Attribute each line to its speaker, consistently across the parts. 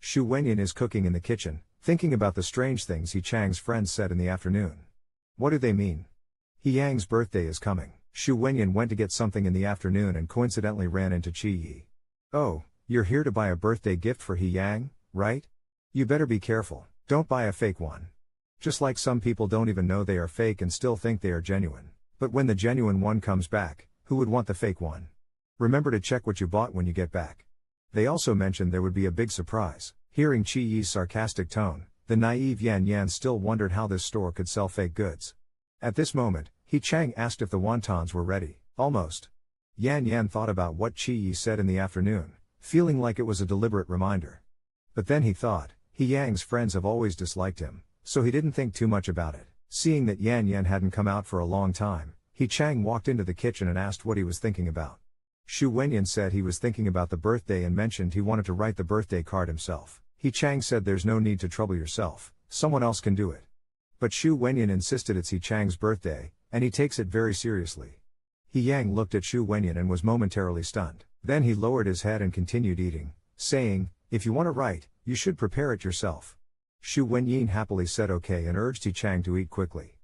Speaker 1: Xu Wenyan is cooking in the kitchen, thinking about the strange things He Chang's friends said in the afternoon. What do they mean? He Yang's birthday is coming. Xu Wenyan went to get something in the afternoon and coincidentally ran into Qi Yi. Oh, you're here to buy a birthday gift for He Yang, right? You better be careful, don't buy a fake one. Just like some people don't even know they are fake and still think they are genuine. But when the genuine one comes back, who would want the fake one? Remember to check what you bought when you get back. They also mentioned there would be a big surprise. Hearing Qi Yi's sarcastic tone, the naive Yan Yan still wondered how this store could sell fake goods. At this moment, He Chang asked if the wontons were ready. Almost. Yan Yan thought about what Qi Yi said in the afternoon, feeling like it was a deliberate reminder. But then he thought, He Yang's friends have always disliked him, so he didn't think too much about it. Seeing that Yan Yan hadn't come out for a long time, He Chang walked into the kitchen and asked what he was thinking about. Xu Wenyan said he was thinking about the birthday and mentioned he wanted to write the birthday card himself. He Chang said there's no need to trouble yourself, someone else can do it. But Xu Wenyan insisted it's He Chang's birthday, and he takes it very seriously. He Yang looked at Xu Wenyan and was momentarily stunned. Then he lowered his head and continued eating, saying, if you want to write, you should prepare it yourself. Xu Wenyan happily said okay and urged He Chang to eat quickly.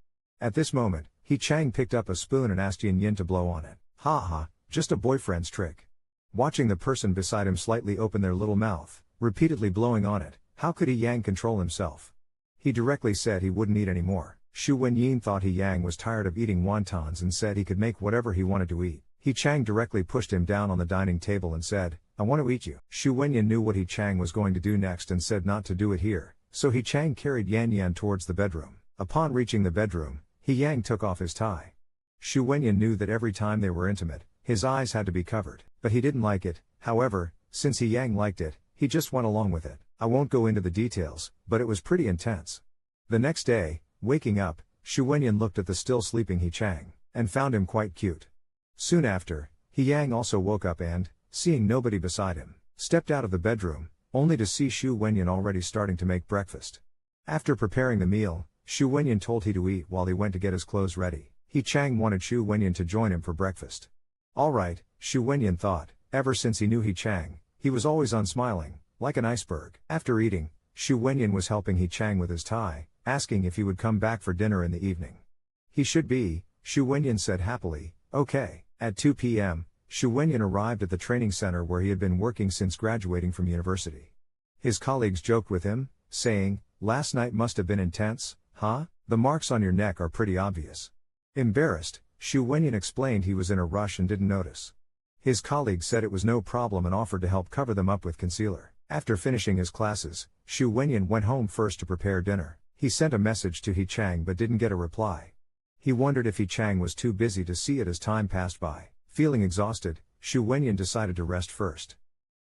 Speaker 1: At this moment, He Chang picked up a spoon and asked Yin Yin to blow on it. Ha ha, just a boyfriend's trick. Watching the person beside him slightly open their little mouth, repeatedly blowing on it, how could He Yang control himself? He directly said he wouldn't eat any more. Xu Wenyan thought He Yang was tired of eating wontons and said he could make whatever he wanted to eat. He Chang directly pushed him down on the dining table and said, I want to eat you. Xu Wenyan knew what He Chang was going to do next and said not to do it here, so He Chang carried Yan Yan towards the bedroom. Upon reaching the bedroom, He Yang took off his tie. Xu Wenyan knew that every time they were intimate, his eyes had to be covered, but he didn't like it. However, since He Yang liked it, he just went along with it. I won't go into the details, but it was pretty intense. The next day, waking up, Xu Wenyan looked at the still sleeping He Chang, and found him quite cute. Soon after, He Yang also woke up and, seeing nobody beside him, stepped out of the bedroom, only to see Xu Wenyan already starting to make breakfast. After preparing the meal, Xu Wenyan told he to eat while he went to get his clothes ready. He Chang wanted Xu Wenyan to join him for breakfast. Alright, Xu Wenyan thought, ever since he knew He Chang, he was always unsmiling, like an iceberg. After eating, Xu Wenyan was helping He Chang with his tie, asking if he would come back for dinner in the evening. He should be, Xu Wenyan said happily, okay. At 2 p.m., Xu Wenyan arrived at the training center where he had been working since graduating from university. His colleagues joked with him, saying, last night must have been intense, huh? The marks on your neck are pretty obvious. Embarrassed, Xu Wenyan explained he was in a rush and didn't notice. His colleagues said it was no problem and offered to help cover them up with concealer. After finishing his classes, Xu Wenyan went home first to prepare dinner. He sent a message to He Chang but didn't get a reply. He wondered if He Chang was too busy to see it as time passed by. Feeling exhausted, Xu Wenyan decided to rest first.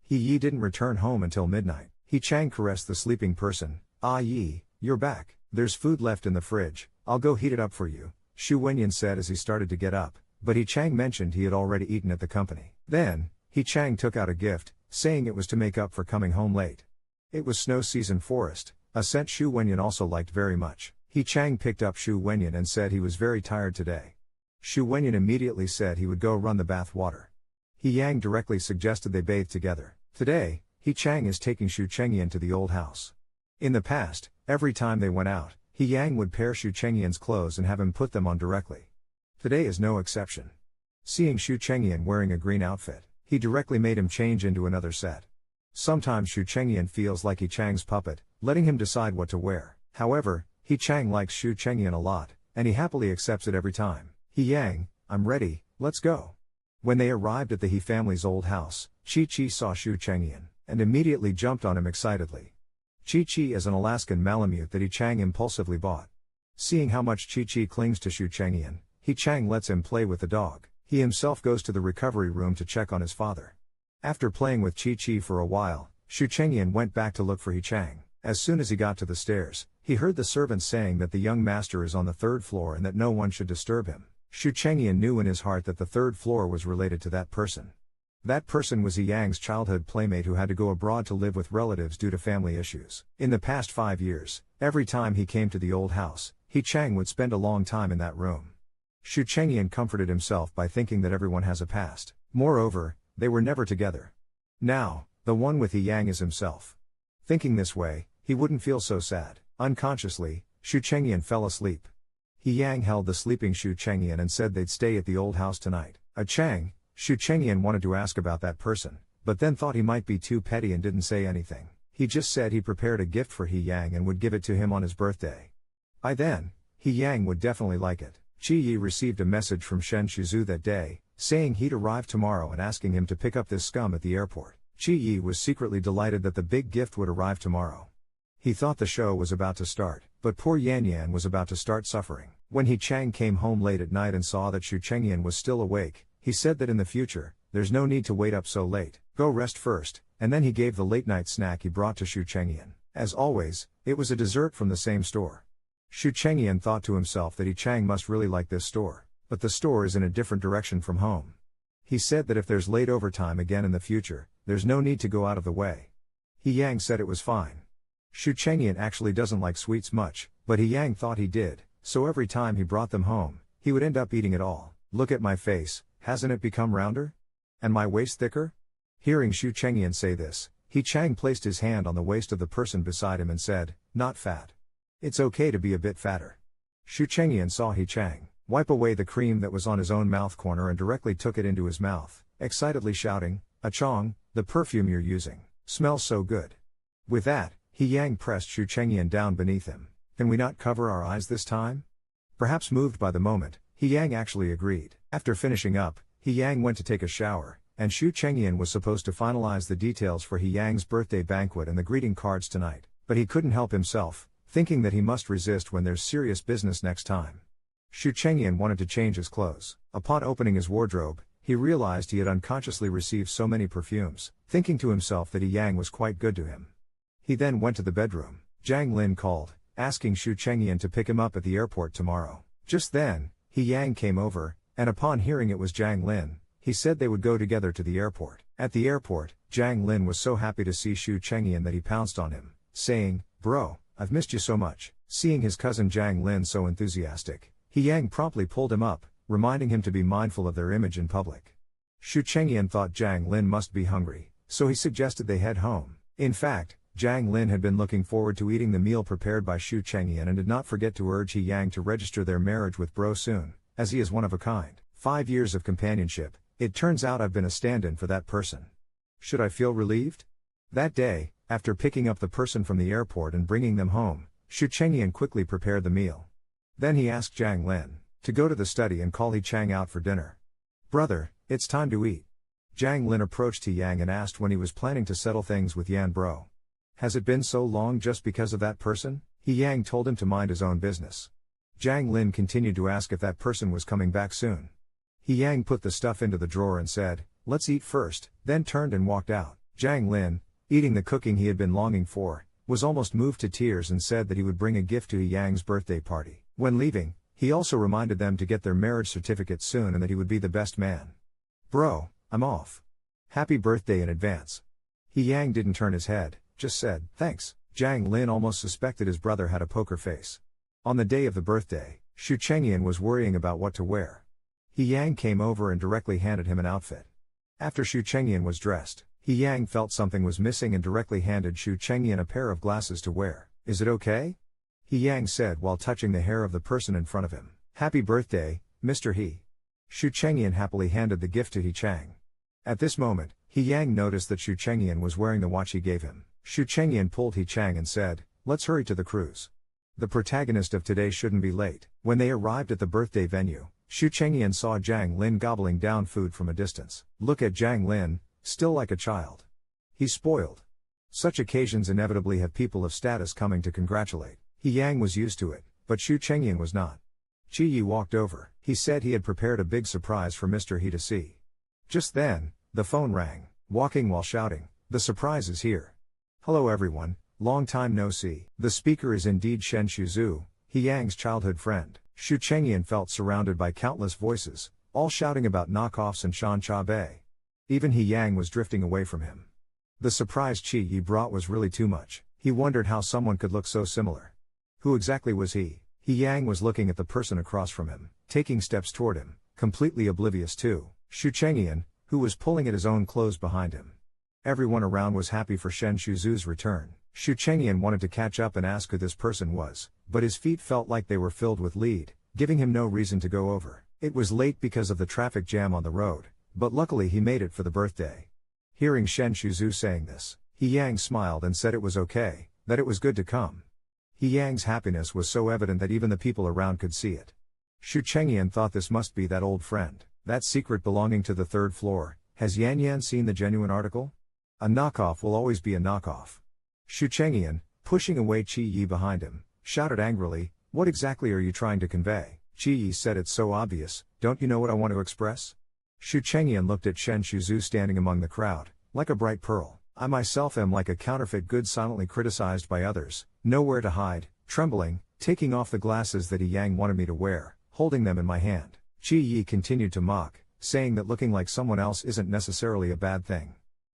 Speaker 1: He Yi didn't return home until midnight. He Chang caressed the sleeping person. Ah Yi, you're back. There's food left in the fridge, I'll go heat it up for you, Xu Wenyan said as he started to get up, but He Chang mentioned he had already eaten at the company. Then, He Chang took out a gift, saying it was to make up for coming home late. It was snow season forest, a scent Xu Wenyan also liked very much. He Chang picked up Xu Wenyan and said he was very tired today. Xu Wenyan immediately said he would go run the bath water. He Yang directly suggested they bathe together. Today, He Chang is taking Xu Chengyan to the old house. In the past, every time they went out, He Yang would pair Xu Chengyan's clothes and have him put them on directly. Today is no exception. Seeing Xu Chengyan wearing a green outfit, he directly made him change into another set. Sometimes Xu Chengyan feels like He Chang's puppet, letting him decide what to wear. However, He Chang likes Xu Chengyan a lot, and he happily accepts it every time. He Yang, I'm ready, let's go. When they arrived at the He family's old house, Chi Chi saw Xu Chengyan, and immediately jumped on him excitedly. Chi Chi is an Alaskan Malamute that He Chang impulsively bought. Seeing how much Chi Chi clings to Xu Chengyan, He Chang lets him play with the dog. He himself goes to the recovery room to check on his father. After playing with Chi Chi for a while, Xu Chengyan went back to look for He Chang. As soon as he got to the stairs, he heard the servants saying that the young master is on the third floor and that no one should disturb him. Xu Chengyan knew in his heart that the third floor was related to that person. That person was He Yang's childhood playmate who had to go abroad to live with relatives due to family issues. In the past 5 years, every time he came to the old house, He Chang would spend a long time in that room. Xu Chengyan comforted himself by thinking that everyone has a past. Moreover, they were never together. Now, the one with He Yang is himself. Thinking this way, he wouldn't feel so sad. Unconsciously, Xu Chengyan fell asleep. He Yang held the sleeping Xu Chengyan and said they'd stay at the old house tonight. A Chang, Xu Chengyan wanted to ask about that person, but then thought he might be too petty and didn't say anything. He just said he prepared a gift for He Yang and would give it to him on his birthday. By then, He Yang would definitely like it. Qi Yi received a message from Shen Shuzu that day, saying he'd arrive tomorrow and asking him to pick up this scum at the airport. Qi Yi was secretly delighted that the big gift would arrive tomorrow. He thought the show was about to start, but poor Yan Yan was about to start suffering. When He Chang came home late at night and saw that Xu Chengyan was still awake, he said that in the future, there's no need to wait up so late, go rest first, and then he gave the late night snack he brought to Xu Chengyan. As always, it was a dessert from the same store. Xu Chengyan thought to himself that He Chang must really like this store, but the store is in a different direction from home. He said that if there's late overtime again in the future, there's no need to go out of the way. He Yang said it was fine. Xu Chengyan actually doesn't like sweets much, but He Yang thought he did, so every time he brought them home, he would end up eating it all. Look at my face, hasn't it become rounder? And my waist thicker? Hearing Xu Chengyan say this, He Chang placed his hand on the waist of the person beside him and said, not fat. It's okay to be a bit fatter. Xu Chengyan saw He Chang wipe away the cream that was on his own mouth corner and directly took it into his mouth, excitedly shouting, Achong, the perfume you're using smells so good. With that, He Yang pressed Xu Chengyan down beneath him. Can we not cover our eyes this time? Perhaps moved by the moment, He Yang actually agreed. After finishing up, He Yang went to take a shower, and Xu Chengyan was supposed to finalize the details for He Yang's birthday banquet and the greeting cards tonight, but he couldn't help himself, thinking that he must resist when there's serious business next time. Xu Chengyan wanted to change his clothes. Upon opening his wardrobe, he realized he had unconsciously received so many perfumes, thinking to himself that He Yang was quite good to him. He then went to the bedroom. Zhang Lin called, asking Xu Chengyan to pick him up at the airport tomorrow. Just then, He Yang came over, and upon hearing it was Zhang Lin, he said they would go together to the airport. At the airport, Zhang Lin was so happy to see Xu Chengyan that he pounced on him, saying, Bro, I've missed you so much. Seeing his cousin Zhang Lin so enthusiastic, He Yang promptly pulled him up, reminding him to be mindful of their image in public. Xu Chengyan thought Zhang Lin must be hungry, so he suggested they head home. In fact, Zhang Lin had been looking forward to eating the meal prepared by Xu Chengyan and did not forget to urge He Yang to register their marriage with Bro soon, as he is one of a kind. 5 years of companionship, it turns out I've been a stand-in for that person. Should I feel relieved? That day, after picking up the person from the airport and bringing them home, Xu Chengyan quickly prepared the meal. Then he asked Zhang Lin to go to the study and call He Chang out for dinner. Brother, it's time to eat. Zhang Lin approached He Yang and asked when he was planning to settle things with Yan Bro. Has it been so long just because of that person? He Yang told him to mind his own business. Zhang Lin continued to ask if that person was coming back soon. He Yang put the stuff into the drawer and said, let's eat first, then turned and walked out. Zhang Lin, eating the cooking he had been longing for, was almost moved to tears and said that he would bring a gift to He Yang's birthday party. When leaving, he also reminded them to get their marriage certificate soon and that he would be the best man. Bro, I'm off. Happy birthday in advance. He Yang didn't turn his head, just said, thanks. Zhang Lin almost suspected his brother had a poker face. On the day of the birthday, Xu Chengyan was worrying about what to wear. He Yang came over and directly handed him an outfit. After Xu Chengyan was dressed, He Yang felt something was missing and directly handed Xu Chengyan a pair of glasses to wear. Is it okay? He Yang said while touching the hair of the person in front of him. Happy birthday, Mr. He. Xu Chengyan happily handed the gift to He Chang. At this moment, He Yang noticed that Xu Chengyan was wearing the watch he gave him. Xu Chengyan pulled He Chang and said, let's hurry to the cruise. The protagonist of today shouldn't be late. When they arrived at the birthday venue, Xu Chengyan saw Zhang Lin gobbling down food from a distance. Look at Zhang Lin, still like a child. He's spoiled. Such occasions inevitably have people of status coming to congratulate. He Yang was used to it, but Xu Chengyan was not. Qi Yi walked over. He said he had prepared a big surprise for Mr. He to see. Just then, the phone rang. Walking while shouting, the surprise is here. Hello everyone, long time no see. The speaker is indeed Shen Shuzu, He Yang's childhood friend. Xu Chengyan felt surrounded by countless voices, all shouting about knockoffs and Shan Cha Bei. Even He Yang was drifting away from him. The surprise Qi Yi brought was really too much. He wondered how someone could look so similar. Who exactly was he? He Yang was looking at the person across from him, taking steps toward him, completely oblivious to Xu Chengyan, who was pulling at his own clothes behind him. Everyone around was happy for Shen Shuzu's return. Shu Chengyan wanted to catch up and ask who this person was, but his feet felt like they were filled with lead, giving him no reason to go over. It was late because of the traffic jam on the road, but luckily he made it for the birthday. Hearing Shen Shuzu saying this, He Yang smiled and said it was okay, that it was good to come. He Yang's happiness was so evident that even the people around could see it. Shu Chengyan thought this must be that old friend, that secret belonging to the third floor. Has Yan Yan seen the genuine article? A knockoff will always be a knockoff. Shu Chengyan, pushing away Qi Yi behind him, shouted angrily, "What exactly are you trying to convey?" Qi Yi said, "It's so obvious, don't you know what I want to express?" Shu Chengyan looked at Shen Shuzu standing among the crowd, like a bright pearl. I myself am like a counterfeit good silently criticized by others, nowhere to hide, trembling, taking off the glasses that He Yang wanted me to wear, holding them in my hand. Qi Yi continued to mock, saying that looking like someone else isn't necessarily a bad thing.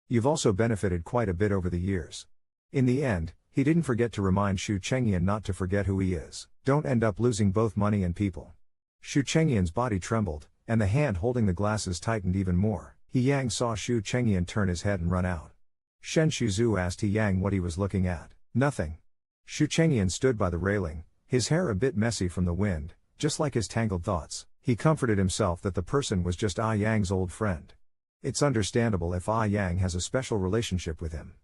Speaker 1: You've also benefited quite a bit over the years. In the end, he didn't forget to remind Shu Chengyan not to forget who he is. Don't end up losing both money and people. Shu Chengyan's body trembled, and the hand holding the glasses tightened even more. He Yang saw Shu Chengyan turn his head and run out. Shen Shuzu asked He Yang what he was looking at. Nothing. Shu Chengyan stood by the railing, his hair a bit messy from the wind, just like his tangled thoughts. He comforted himself that the person was just Ah Yang's old friend. It's understandable if Ah Yang has a special relationship with him.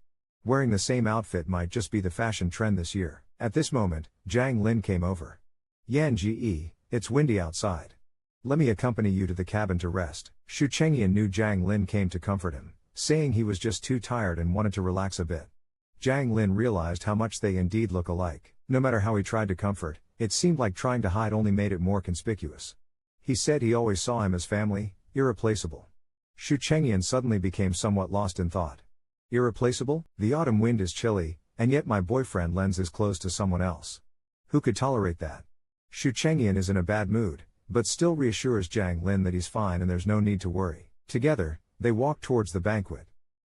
Speaker 1: Wearing the same outfit might just be the fashion trend this year. At this moment, Jiang Lin came over. Yan Ji, it's windy outside. Let me accompany you to the cabin to rest. Shu Chengyan knew Jiang Lin came to comfort him, saying he was just too tired and wanted to relax a bit. Jiang Lin realized how much they indeed look alike. No matter how he tried to comfort, it seemed like trying to hide only made it more conspicuous. He said he always saw him as family, irreplaceable. Shu Chengyan suddenly became somewhat lost in thought. Irreplaceable? The autumn wind is chilly, and yet my boyfriend lends his clothes to someone else. Who could tolerate that? Shu Chengyan is in a bad mood, but still reassures Jiang Lin that he's fine and there's no need to worry. Together, they walk towards the banquet.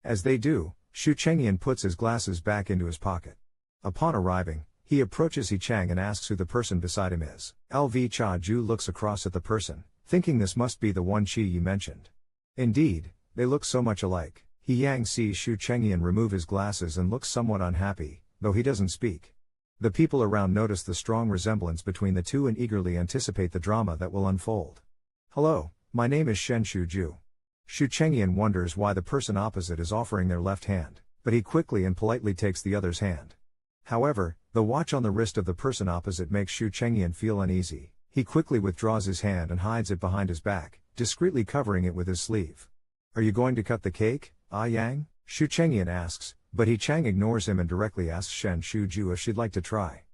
Speaker 1: As they do, Shu Chengyan puts his glasses back into his pocket. Upon arriving, he approaches He Chang and asks who the person beside him is. LV Cha Ju looks across at the person, thinking this must be the one Qi Yi mentioned. Indeed, they look so much alike. He Yang sees Shu Chengyan remove his glasses and looks somewhat unhappy, though he doesn't speak. The people around notice the strong resemblance between the two and eagerly anticipate the drama that will unfold. Hello, my name is Shen Shuju. Shu Chengyan wonders why the person opposite is offering their left hand, but he quickly and politely takes the other's hand. However, the watch on the wrist of the person opposite makes Shu Chengyan feel uneasy. He quickly withdraws his hand and hides it behind his back, discreetly covering it with his sleeve. Are you going to cut the cake, Ah Yang? Shu Chengyan asks, but He Chang ignores him and directly asks Shen Shuju if she'd like to try.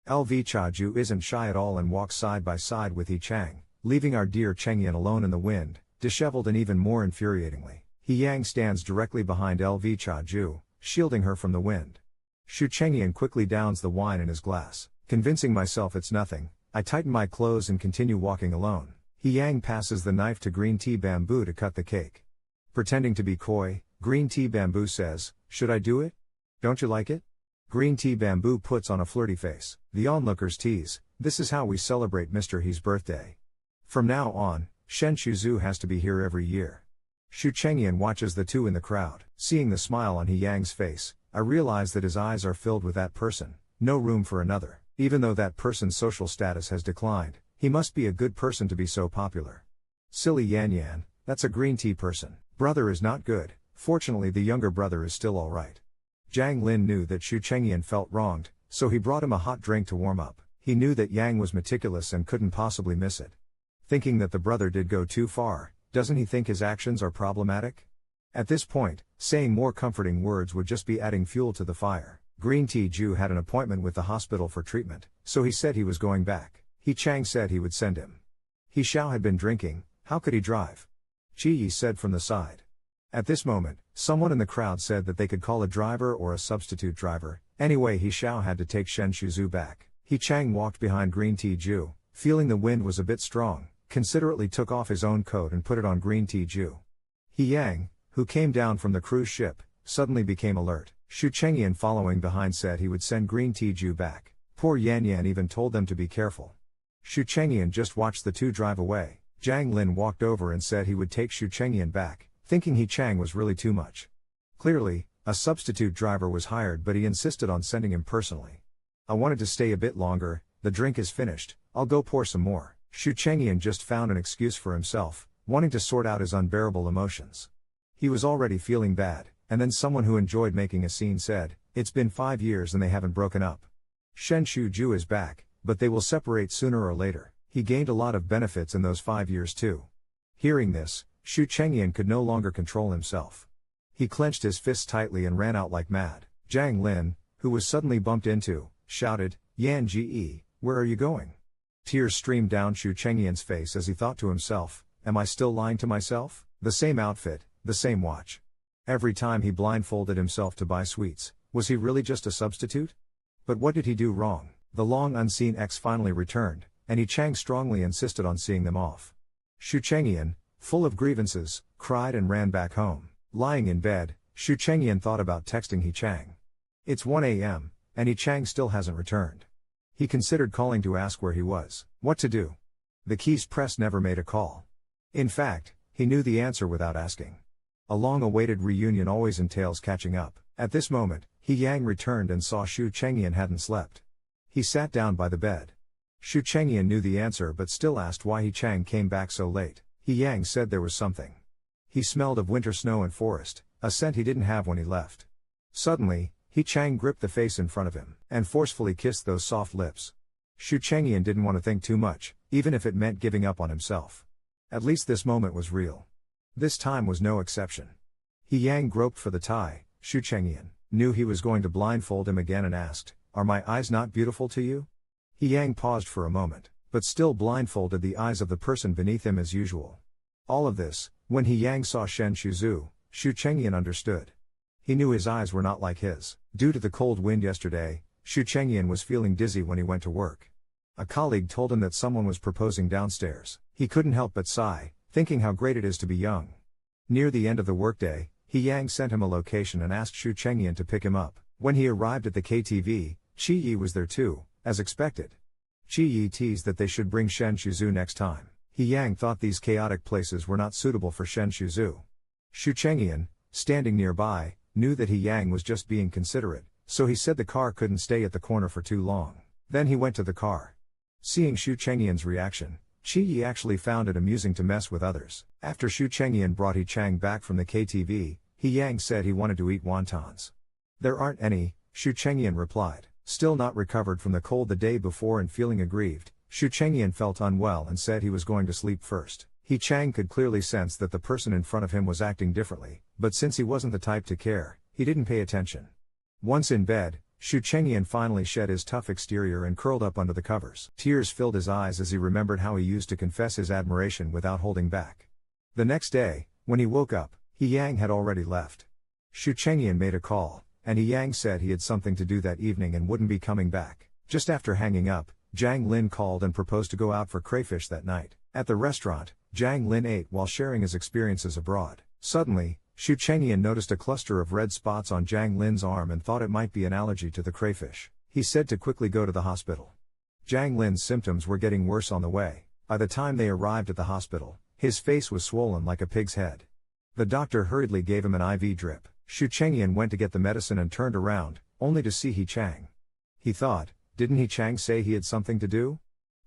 Speaker 1: LV Cha Ju isn't shy at all and walks side by side with He Chang, leaving our dear Chengyan alone in the wind, disheveled and even more infuriatingly. He Yang stands directly behind LV Cha Ju, shielding her from the wind. Shu Chengyan quickly downs the wine in his glass. Convincing myself it's nothing, I tighten my clothes and continue walking alone. He Yang passes the knife to Green Tea Bamboo to cut the cake. Pretending to be coy, Green Tea Bamboo says, "Should I do it? Don't you like it?" Green Tea Bamboo puts on a flirty face. The onlookers tease, "This is how we celebrate Mr. He's birthday. From now on, Shen Shuzu has to be here every year." Shu Chengyan watches the two in the crowd. Seeing the smile on He Yang's face, I realize that his eyes are filled with that person, no room for another. Even though that person's social status has declined, he must be a good person to be so popular. Silly Yan Yan, that's a green tea person. Brother is not good, fortunately the younger brother is still alright. Jiang Lin knew that Shu Chengyan felt wronged, so he brought him a hot drink to warm up. He knew that Yang was meticulous and couldn't possibly miss it. Thinking that the brother did go too far, doesn't he think his actions are problematic? At this point, saying more comforting words would just be adding fuel to the fire. Green Tea Ju had an appointment with the hospital for treatment, so he said he was going back. He Chang said he would send him. He Xiao had been drinking, how could he drive? Qi Yi said from the side. At this moment, someone in the crowd said that they could call a driver or a substitute driver. Anyway, He Xiao had to take Shen Shuzu back. He Chang walked behind Green Tea Ju, feeling the wind was a bit strong, considerately took off his own coat and put it on Green Tea Ju. He Yang, who came down from the cruise ship, suddenly became alert. Shu Chengyan following behind said he would send Green Tea Ju back. Poor Yan Yan even told them to be careful. Shu Chengyan just watched the two drive away. Jiang Lin walked over and said he would take Shu Chengyan back, thinking He Chang was really too much. Clearly, A substitute driver was hired, but he insisted on sending him personally. I wanted to stay a bit longer. The drink is finished, I'll go pour some more. Xu Chengyan just found an excuse for himself, wanting to sort out his unbearable emotions. He was already feeling bad, and then someone who enjoyed making a scene said, "It's been 5 years and they haven't broken up. Shen Shuju is back, but they will separate sooner or later. He gained a lot of benefits in those 5 years too." Hearing this, Xu Chengyan could no longer control himself. He clenched his fists tightly and ran out like mad. Zhang Lin, who was suddenly bumped into, shouted, "Yan Ji, where are you going?" Tears streamed down Xu Chengyan's face as he thought to himself, am I still lying to myself? The same outfit, the same watch. Every time he blindfolded himself to buy sweets, was he really just a substitute? But what did he do wrong? The long unseen ex finally returned, and He Chang strongly insisted on seeing them off. Xu Chengyan, full of grievances, cried and ran back home. Lying in bed, Xu Chengyan thought about texting He Chang. It's 1 a.m., and He Chang still hasn't returned. He considered calling to ask where he was. What to do? The keys pressed never made a call. In fact, he knew the answer without asking. A long-awaited reunion always entails catching up. At this moment, He Yang returned and saw Xu Chengyan hadn't slept. He sat down by the bed. Xu Chengyan knew the answer but still asked why He Chang came back so late. He Yang said there was something. He smelled of winter snow and forest, a scent he didn't have when he left. Suddenly, He Chang gripped the face in front of him, and forcefully kissed those soft lips. Xu Chengyan didn't want to think too much, even if it meant giving up on himself. At least this moment was real. This time was no exception. He Yang groped for the tie. Xu Chengyan knew he was going to blindfold him again and asked, "Are my eyes not beautiful to you?" He Yang paused for a moment, but still blindfolded the eyes of the person beneath him as usual. All of this, when He Yang saw Shen Shuzu, Xu Chengyan understood. He knew his eyes were not like his. Due to the cold wind yesterday, Xu Chengyan was feeling dizzy when he went to work. A colleague told him that someone was proposing downstairs. He couldn't help but sigh, thinking how great it is to be young. Near the end of the workday, He Yang sent him a location and asked Xu Chengyan to pick him up. When he arrived at the KTV, Qi Yi was there too, as expected. Qi Yi teased that they should bring Shen Shuzu next time. He Yang thought these chaotic places were not suitable for Shen Shuzu. Xu Chengyan, standing nearby, knew that He Yang was just being considerate, so he said the car couldn't stay at the corner for too long. Then he went to the car. Seeing Xu Chengyan's reaction, Qi Yi actually found it amusing to mess with others. After Xu Chengyan brought He Chang back from the KTV, He Yang said he wanted to eat wontons. There aren't any, Xu Chengyan replied. Still not recovered from the cold the day before and feeling aggrieved, Xu Chengyan felt unwell and said he was going to sleep first. He Chang could clearly sense that the person in front of him was acting differently, but since he wasn't the type to care, he didn't pay attention. Once in bed, Xu Chengyan finally shed his tough exterior and curled up under the covers. Tears filled his eyes as he remembered how he used to confess his admiration without holding back. The next day, when he woke up, He Yang had already left. Xu Chengyan made a call, and He Yang said he had something to do that evening and wouldn't be coming back. Just after hanging up, Zhang Lin called and proposed to go out for crayfish that night. At the restaurant, Zhang Lin ate while sharing his experiences abroad. Suddenly, Xu Chengyan noticed a cluster of red spots on Zhang Lin's arm and thought it might be an allergy to the crayfish. He said to quickly go to the hospital. Zhang Lin's symptoms were getting worse on the way. By the time they arrived at the hospital, his face was swollen like a pig's head. The doctor hurriedly gave him an IV drip. Xu Chengyan went to get the medicine and turned around, only to see He Chang. He thought, didn't He Chang say he had something to do?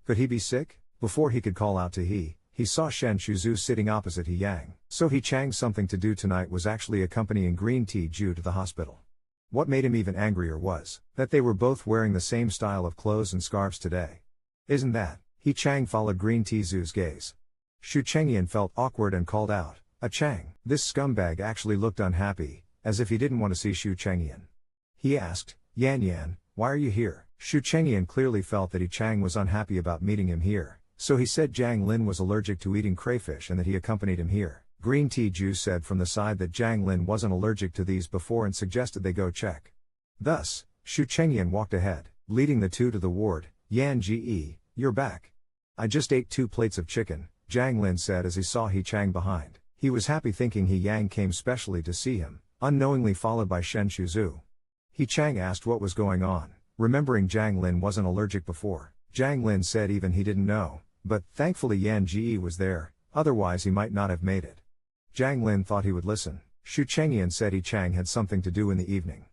Speaker 1: Could he be sick? Before he could call out to he saw Shen Shuzu sitting opposite He Yang. So He Chang's something to do tonight was actually accompanying Green Tea Ju to the hospital. What made him even angrier was that they were both wearing the same style of clothes and scarves today. Isn't that? He Chang followed Green Tea Zu's gaze. Xu Chengyan felt awkward and called out, "A Chang." This scumbag actually looked unhappy, as if he didn't want to see Xu Chengyan. He asked, "Yan Yan, why are you here?" Xu Chengyan clearly felt that He Chang was unhappy about meeting him here, so he said Zhang Lin was allergic to eating crayfish and that he accompanied him here. Green Tea Ju said from the side that Zhang Lin wasn't allergic to these before and suggested they go check. Thus, Xu Chengyan walked ahead, leading the two to the ward. "Yan Ji, you're back. I just ate 2 plates of chicken," Zhang Lin said as he saw He Chang behind. He was happy thinking He Yang came specially to see him, unknowingly followed by Shen Shuzu. He Chang asked what was going on, remembering Zhang Lin wasn't allergic before. Zhang Lin said even he didn't know, but thankfully Yan Ji was there, otherwise he might not have made it. Zhang Lin thought he would listen. Xu Chengyan said He Chang had something to do in the evening.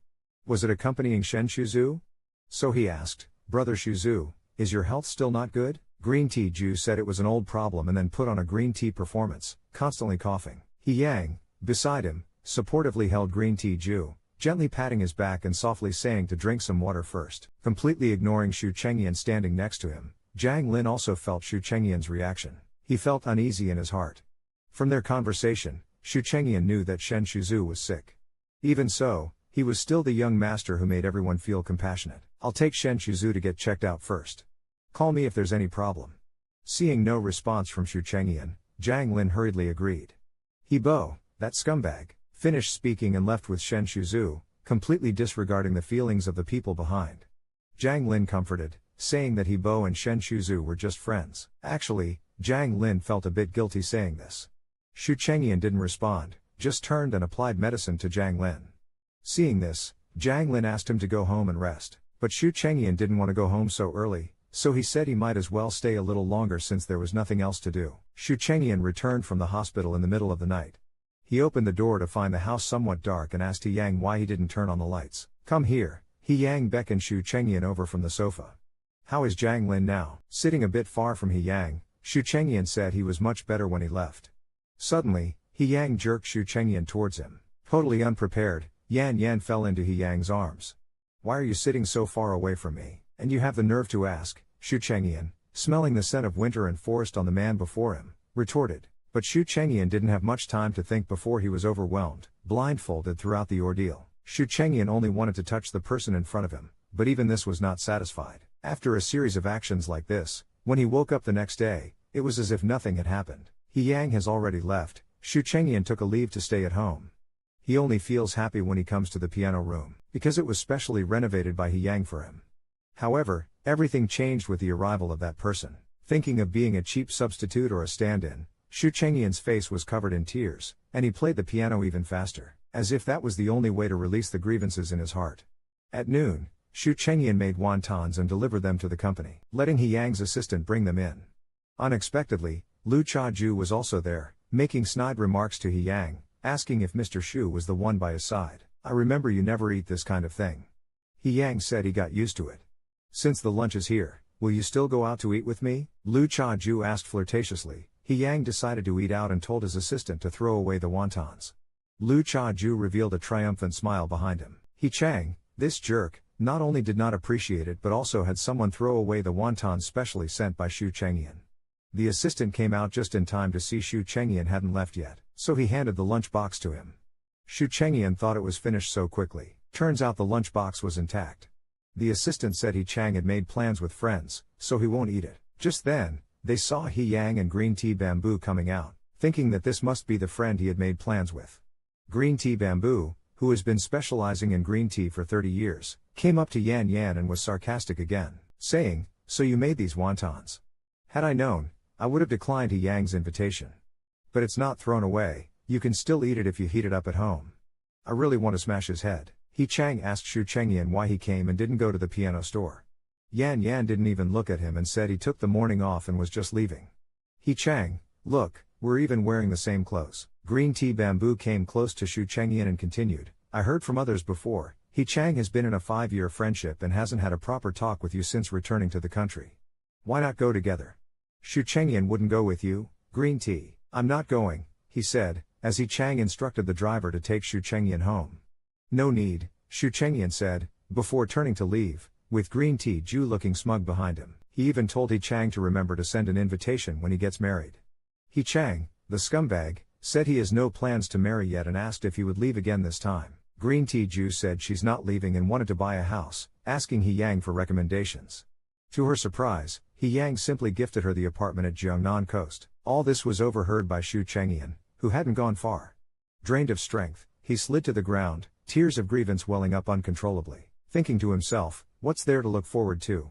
Speaker 1: Was it accompanying Shen Shuzu? So he asked, Brother Shuzu, is your health still not good? Green Tea Ju said it was an old problem and then put on a green tea performance, constantly coughing. He Yang, beside him, supportively held Green Tea Ju, gently patting his back and softly saying to drink some water first. Completely ignoring Xu Chengyan standing next to him, Jiang Lin also felt Xu Chengyan's reaction. He felt uneasy in his heart. From their conversation, Xu Chengyan knew that Shen Shuzu was sick. Even so, he was still the young master who made everyone feel compassionate. I'll take Shen Shuzu to get checked out first. Call me if there's any problem. Seeing no response from Xu Chengyan, Jiang Lin hurriedly agreed. He Bo, that scumbag, finished speaking and left with Shen Shuzu, completely disregarding the feelings of the people behind. Jiang Lin comforted, saying that He Bo and Shen Shuzu were just friends. Actually, Jiang Lin felt a bit guilty saying this. Xu Chengyan didn't respond, just turned and applied medicine to Jiang Lin. Seeing this, Jiang Lin asked him to go home and rest, but Xu Chengyan didn't want to go home so early, so he said he might as well stay a little longer since there was nothing else to do. Xu Chengyan returned from the hospital in the middle of the night. He opened the door to find the house somewhat dark and asked He Yang why he didn't turn on the lights. Come here. He Yang beckoned Xu Chengyan over from the sofa. How is Jiang Lin now? Sitting a bit far from He Yang, Xu Chengyan said he was much better when he left. Suddenly, He Yang jerked Xu Chengyan towards him. Totally unprepared, Yan Yan fell into He Yang's arms. Why are you sitting so far away from me? And you have the nerve to ask? Xu Chengyan, smelling the scent of winter and forest on the man before him, retorted. But Xu Chengyan didn't have much time to think before he was overwhelmed, blindfolded throughout the ordeal. Xu Chengyan only wanted to touch the person in front of him, but even this was not satisfied. After a series of actions like this, when he woke up the next day, it was as if nothing had happened. He Yang has already left. Xu Chengyan took a leave to stay at home. He only feels happy when he comes to the piano room, because it was specially renovated by He Yang for him. However, everything changed with the arrival of that person. Thinking of being a cheap substitute or a stand-in, Xu Chengyan's face was covered in tears, and he played the piano even faster, as if that was the only way to release the grievances in his heart. At noon, Xu Chengyan made wontons and delivered them to the company, letting He Yang's assistant bring them in. Unexpectedly, Lu Cha-ju was also there, making snide remarks to He Yang, asking if Mr. Xu was the one by his side. I remember you never eat this kind of thing. He Yang said he got used to it. Since the lunch is here, will you still go out to eat with me? Lu Cha-ju asked flirtatiously. He Yang decided to eat out and told his assistant to throw away the wontons. Lu Cha-ju revealed a triumphant smile behind him. He Chang, this jerk, not only did not appreciate it but also had someone throw away the wontons specially sent by Xu Chengyan. The assistant came out just in time to see Xu Chengyan hadn't left yet, so he handed the lunchbox to him. Xu Chengyan thought it was finished so quickly. Turns out the lunchbox was intact. The assistant said He Chang had made plans with friends, so he won't eat it. Just then, they saw He Yang and Green Tea Bamboo coming out, thinking that this must be the friend he had made plans with. Green Tea Bamboo, who has been specializing in green tea for 30 years, came up to Yan Yan and was sarcastic again, saying, So you made these wontons. Had I known, I would have declined He Yang's invitation. But it's not thrown away, you can still eat it if you heat it up at home. I really want to smash his head. He Chang asked Xu Chengyan why he came and didn't go to the piano store. Yan Yan didn't even look at him and said he took the morning off and was just leaving. He Chang, look, we're even wearing the same clothes. Green Tea Bamboo came close to Xu Chengyan and continued, I heard from others before, He Chang has been in a 5-year friendship and hasn't had a proper talk with you since returning to the country. Why not go together? Xu Chengyan wouldn't go with you, Green Tea. I'm not going, he said, as He Chang instructed the driver to take Xu Chengyan home. No need, Xu Chengyan said, before turning to leave, with Green Tea Ju looking smug behind him. He even told He Chang to remember to send an invitation when he gets married. He Chang, the scumbag, said he has no plans to marry yet and asked if he would leave again this time. Green Tea Ju said she's not leaving and wanted to buy a house, asking He Yang for recommendations. To her surprise, He Yang simply gifted her the apartment at Jiangnan Coast. All this was overheard by Xu Chengyan, who hadn't gone far. Drained of strength, he slid to the ground, tears of grievance welling up uncontrollably, thinking to himself, what's there to look forward to?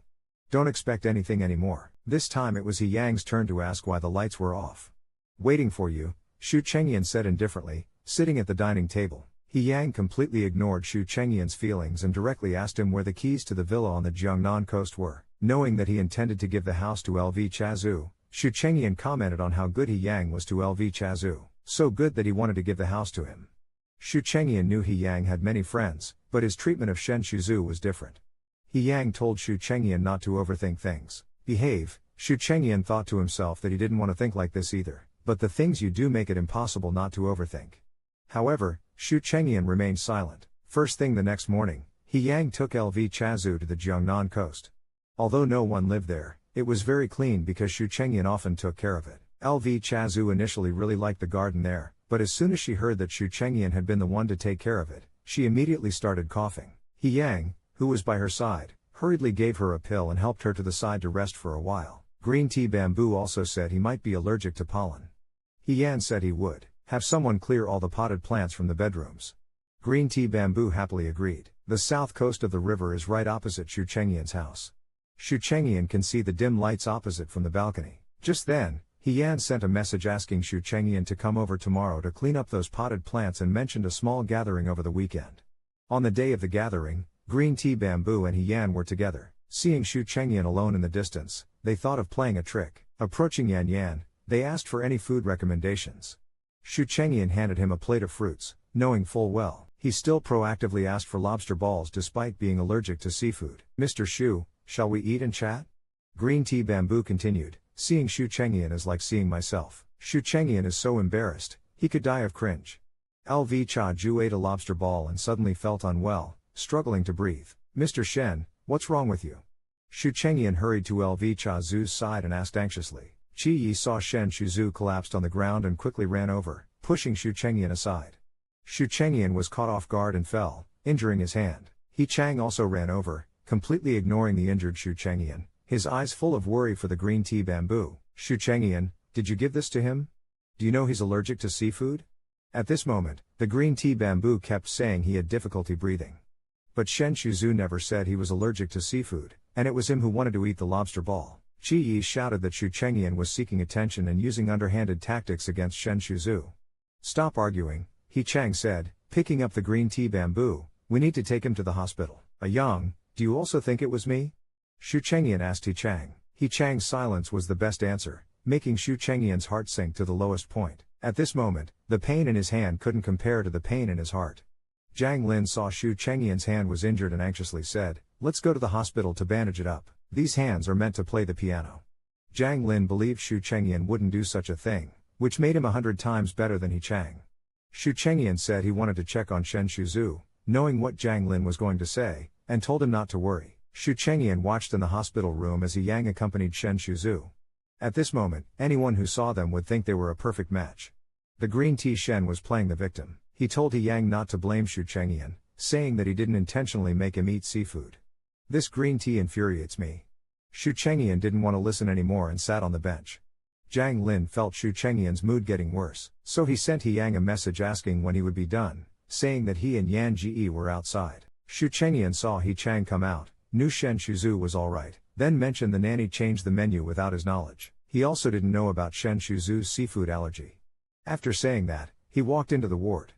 Speaker 1: Don't expect anything anymore. This time it was He Yang's turn to ask why the lights were off. Waiting for you, Xu Chengyan said indifferently, sitting at the dining table. He Yang completely ignored Xu Chengyan's feelings and directly asked him where the keys to the villa on the Jiangnan coast were. Knowing that he intended to give the house to LV Chazu, Xu Chengyan commented on how good He Yang was to LV Chazu, so good that he wanted to give the house to him. Xu Chengyan knew He Yang had many friends, but his treatment of Shen Shuzu was different. He Yang told Xu Chengyan not to overthink things. Behave. Xu Chengyan thought to himself that he didn't want to think like this either, but the things you do make it impossible not to overthink. However, Xu Chengyan remained silent. First thing the next morning, He Yang took LV Chazu to the Jiangnan coast. Although no one lived there, it was very clean because Xu Chengyan often took care of it. LV Chazu initially really liked the garden there, but as soon as she heard that Xu Chengyan had been the one to take care of it, she immediately started coughing. He Yang, who was by her side, hurriedly gave her a pill and helped her to the side to rest for a while. Green tea bamboo also said he might be allergic to pollen. He Yan said he would have someone clear all the potted plants from the bedrooms. Green tea bamboo happily agreed. The south coast of the river is right opposite Xu Chengyan's house. Xu Chengyan can see the dim lights opposite from the balcony. Just then, He Yan sent a message asking Xu Chengyan to come over tomorrow to clean up those potted plants and mentioned a small gathering over the weekend. On the day of the gathering, Green tea bamboo and He Yan were together. Seeing Xu Chengyan alone in the distance, they thought of playing a trick. Approaching Yan Yan, they asked for any food recommendations. Xu Chengyan handed him a plate of fruits, knowing full well he still proactively asked for lobster balls despite being allergic to seafood. Mr. Xu, shall we eat and chat? Green tea bamboo continued. Seeing Xu Chengyan is like seeing myself. Xu Chengyan is so embarrassed, he could die of cringe. LV Cha Ju ate a lobster ball and suddenly felt unwell, struggling to breathe. Mr. Shen, what's wrong with you? Xu Chengyan hurried to LV Cha Zu's side and asked anxiously. Qi Yi saw Shen Shuzu collapsed on the ground and quickly ran over, pushing Xu Chengyan aside. Xu Chengyan was caught off guard and fell, injuring his hand. He Chang also ran over, completely ignoring the injured Xu Chengyan, his eyes full of worry for the green tea bamboo. Xu Chengyan, did you give this to him? Do you know he's allergic to seafood? At this moment, the green tea bamboo kept saying he had difficulty breathing. But Shen Shuzu never said he was allergic to seafood, and it was him who wanted to eat the lobster ball. Qi Yi shouted that Xu Chengyan was seeking attention and using underhanded tactics against Shen Shuzu. Stop arguing, He Chang said, picking up the green tea bamboo, we need to take him to the hospital. Yang, do you also think it was me? Xu Chengyan asked He Chang. He Chang's silence was the best answer, making Xu Chengyan's heart sink to the lowest point. At this moment, the pain in his hand couldn't compare to the pain in his heart. Jiang Lin saw Xu Chengyan's hand was injured and anxiously said, let's go to the hospital to bandage it up. These hands are meant to play the piano. Jiang Lin believed Xu Chengyan wouldn't do such a thing, which made him 100 times better than He Chang. Xu Chengyan said he wanted to check on Shen Shuzu, knowing what Jiang Lin was going to say, and told him not to worry. Xu Chengyan watched in the hospital room as He Yang accompanied Shen Shuzu. At this moment, anyone who saw them would think they were a perfect match. The green tea Shen was playing the victim. He told He Yang not to blame Xu Chengyan, saying that he didn't intentionally make him eat seafood. This green tea infuriates me. Xu Chengyan didn't want to listen anymore and sat on the bench. Jiang Lin felt Xu Chengyan's mood getting worse, so he sent He Yang a message asking when he would be done, saying that he and Yan Ji were outside. Xu Chengyan saw He Chang come out, knew Shen Shuzu was alright, then mentioned the nanny changed the menu without his knowledge. He also didn't know about Shen Shuzu's seafood allergy. After saying that, he walked into the ward.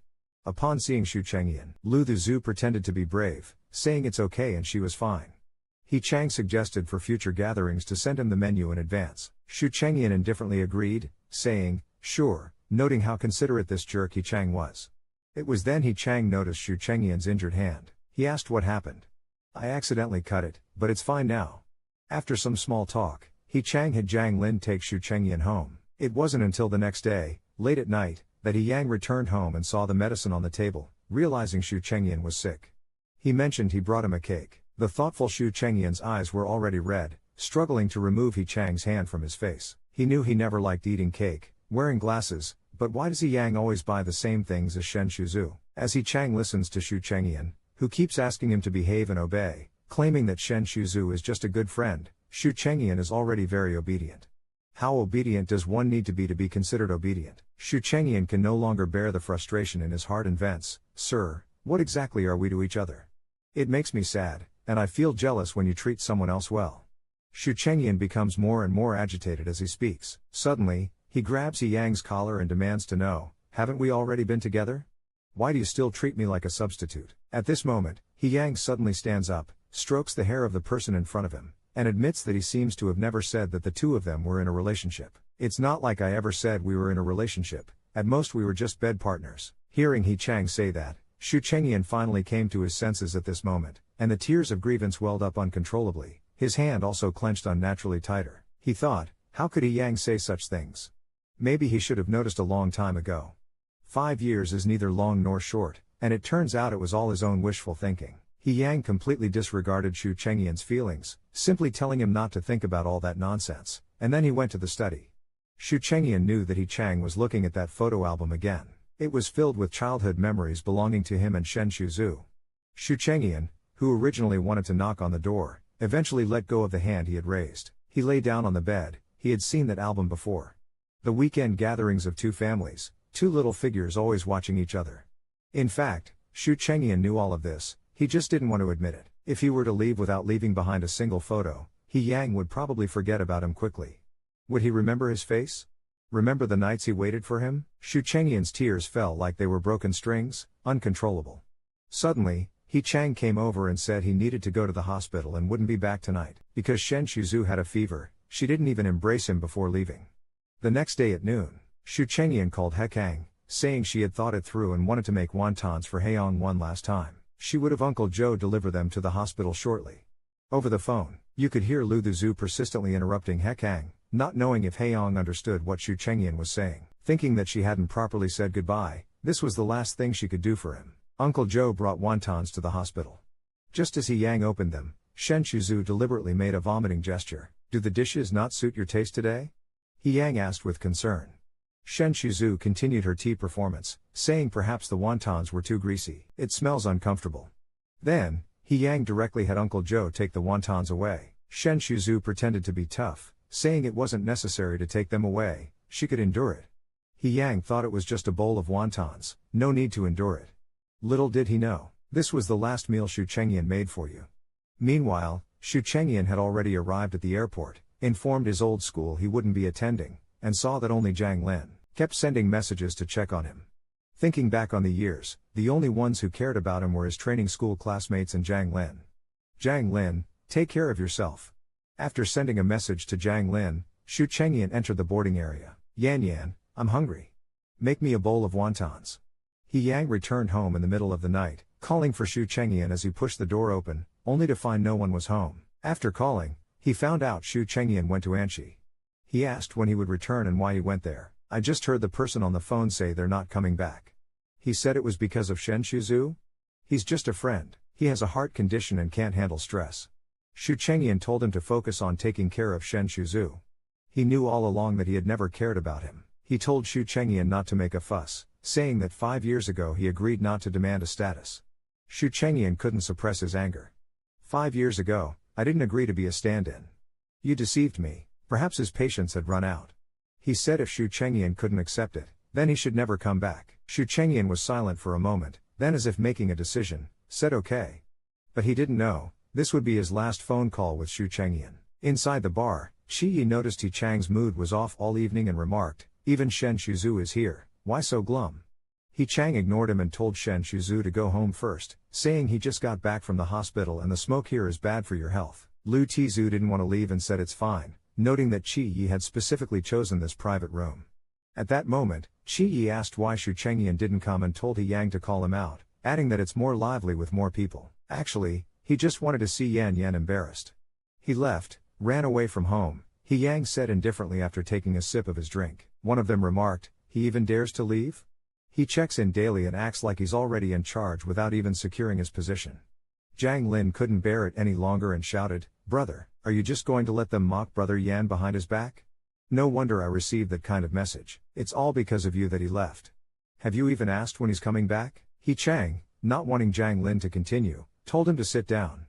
Speaker 1: Upon seeing Xu Chengyan, Lu Zhu pretended to be brave, saying it's okay and she was fine. He Chang suggested for future gatherings to send him the menu in advance. Xu Chengyan indifferently agreed, saying, sure, noting how considerate this jerk He Chang was. It was then He Chang noticed Xu Chengyan's injured hand. He asked what happened. I accidentally cut it, but it's fine now. After some small talk, He Chang had Jiang Lin take Xu Chengyan home. It wasn't until the next day, late at night, that He Yang returned home and saw the medicine on the table, realizing Xu Chengyan was sick. He mentioned he brought him a cake. The thoughtful Xu Chengyan's eyes were already red, struggling to remove He Chang's hand from his face. He knew he never liked eating cake, wearing glasses, but why does He Yang always buy the same things as Shen Shuzu? As He Chang listens to Xu Chengyan, who keeps asking him to behave and obey, claiming that Shen Shuzu is just a good friend, Xu Chengyan is already very obedient. How obedient does one need to be considered obedient? Xu Chengyan can no longer bear the frustration in his heart and vents, sir, what exactly are we to each other? It makes me sad, and I feel jealous when you treat someone else well. Xu Chengyan becomes more and more agitated as he speaks. Suddenly, he grabs He Yang's collar and demands to know, haven't we already been together? Why do you still treat me like a substitute? At this moment, He Yang suddenly stands up, strokes the hair of the person in front of him, and admits that he seems to have never said that the two of them were in a relationship. It's not like I ever said we were in a relationship, at most we were just bed partners. Hearing He Chang say that, Xu Chengyan finally came to his senses at this moment, and the tears of grievance welled up uncontrollably. His hand also clenched unnaturally tighter. He thought, how could He Yang say such things? Maybe he should have noticed a long time ago. 5 years is neither long nor short, and it turns out it was all his own wishful thinking. He Yang completely disregarded Xu Chengyan's feelings, simply telling him not to think about all that nonsense, and then he went to the study. Xu Chengyan knew that He Chang was looking at that photo album again. It was filled with childhood memories belonging to him and Shen Shuzu. Xu Chengyan, who originally wanted to knock on the door, eventually let go of the hand he had raised. He lay down on the bed. He had seen that album before. The weekend gatherings of two families, two little figures always watching each other. In fact, Xu Chengyan knew all of this, he just didn't want to admit it. If he were to leave without leaving behind a single photo, He Yang would probably forget about him quickly. Would he remember his face? Remember the nights he waited for him? Xu Chengyan's tears fell like they were broken strings, uncontrollable. Suddenly, He Chang came over and said he needed to go to the hospital and wouldn't be back tonight. Because Shen Shuzu had a fever, she didn't even embrace him before leaving. The next day at noon, Xu Chengyan called He Kang, saying she had thought it through and wanted to make wontons for Heong one last time. She would have Uncle Joe deliver them to the hospital shortly. Over the phone, you could hear Lu Zhu persistently interrupting He Kang, not knowing if Heong understood what Xu Chengyan was saying. Thinking that she hadn't properly said goodbye, this was the last thing she could do for him. Uncle Joe brought wontons to the hospital. Just as He Yang opened them, Shen Shuzu deliberately made a vomiting gesture. Do the dishes not suit your taste today? He Yang asked with concern. Shen Shuzu continued her tea performance, saying perhaps the wontons were too greasy. It smells uncomfortable. Then, He Yang directly had Uncle Joe take the wontons away. Shen Shuzu pretended to be tough, saying it wasn't necessary to take them away, she could endure it. He Yang thought it was just a bowl of wontons, no need to endure it. Little did he know, this was the last meal Xu Chengyan made for you. Meanwhile, Xu Chengyan had already arrived at the airport, informed his old school he wouldn't be attending, and saw that only Jiang Lin kept sending messages to check on him. Thinking back on the years, the only ones who cared about him were his training school classmates and Jiang Lin. Jiang Lin, take care of yourself. After sending a message to Jiang Lin, Xu Chengyan entered the boarding area. Yan Yan, I'm hungry. Make me a bowl of wontons. He Yang returned home in the middle of the night, calling for Xu Chengyan as he pushed the door open, only to find no one was home. After calling, he found out Xu Chengyan went to Anxi. He asked when he would return and why he went there. I just heard the person on the phone say they're not coming back. He said it was because of Shen Shuzu? He's just a friend, he has a heart condition and can't handle stress. Xu Chengyan told him to focus on taking care of Shen Shuzu. He knew all along that he had never cared about him. He told Xu Chengyan not to make a fuss, saying that 5 years ago he agreed not to demand a status. Xu Chengyan couldn't suppress his anger. 5 years ago, I didn't agree to be a stand-in. You deceived me. Perhaps his patience had run out. He said if Xu Chengyan couldn't accept it, then he should never come back. Xu Chengyan was silent for a moment, then as if making a decision, said okay. But he didn't know, this would be his last phone call with Xu Chengyan. Inside the bar, Shi Yi noticed He Chang's mood was off all evening and remarked, even Shen Shuzu is here, why so glum? He Chang ignored him and told Shen Shuzu to go home first, saying he just got back from the hospital and the smoke here is bad for your health. Lu Tizu didn't want to leave and said it's fine, noting that Qi Yi had specifically chosen this private room. At that moment, Qi Yi asked why Xu Chengyan didn't come and told He Yang to call him out, adding that it's more lively with more people. Actually, he just wanted to see Yan Yan embarrassed. He left, ran away from home, He Yang said indifferently after taking a sip of his drink. One of them remarked, he even dares to leave? He checks in daily and acts like he's already in charge without even securing his position. Jiang Lin couldn't bear it any longer and shouted, brother, are you just going to let them mock brother Yan behind his back? No wonder I received that kind of message. It's all because of you that he left. Have you even asked when he's coming back? He Chang, not wanting Jiang Lin to continue, told him to sit down.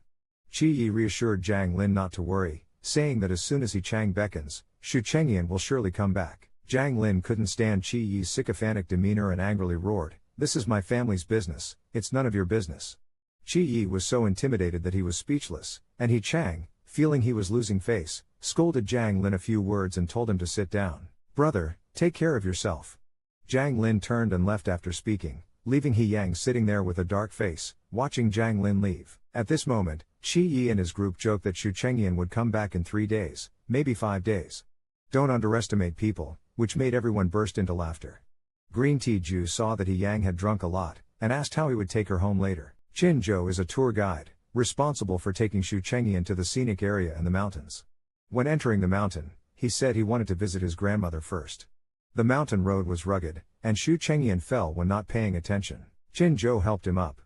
Speaker 1: Qi Yi reassured Jiang Lin not to worry, saying that as soon as He Chang beckons, Xu Chengyan will surely come back. Jiang Lin couldn't stand Qi Yi's sycophantic demeanor and angrily roared, this is my family's business, it's none of your business. Qi Yi was so intimidated that he was speechless, and He Chang, feeling he was losing face, scolded Jiang Lin a few words and told him to sit down. Brother, take care of yourself. Jiang Lin turned and left after speaking, leaving He Yang sitting there with a dark face, watching Jiang Lin leave. At this moment, Qi Yi and his group joked that Xu Chengyan would come back in 3 days, maybe 5 days. Don't underestimate people, which made everyone burst into laughter. Green tea Ju saw that He Yang had drunk a lot, and asked how he would take her home later. Chin Zhou is a tour guide, responsible for taking Xu Chengyan to the scenic area and the mountains. When entering the mountain, he said he wanted to visit his grandmother first. The mountain road was rugged, and Xu Chengyan fell when not paying attention. Chin Zhou helped him up.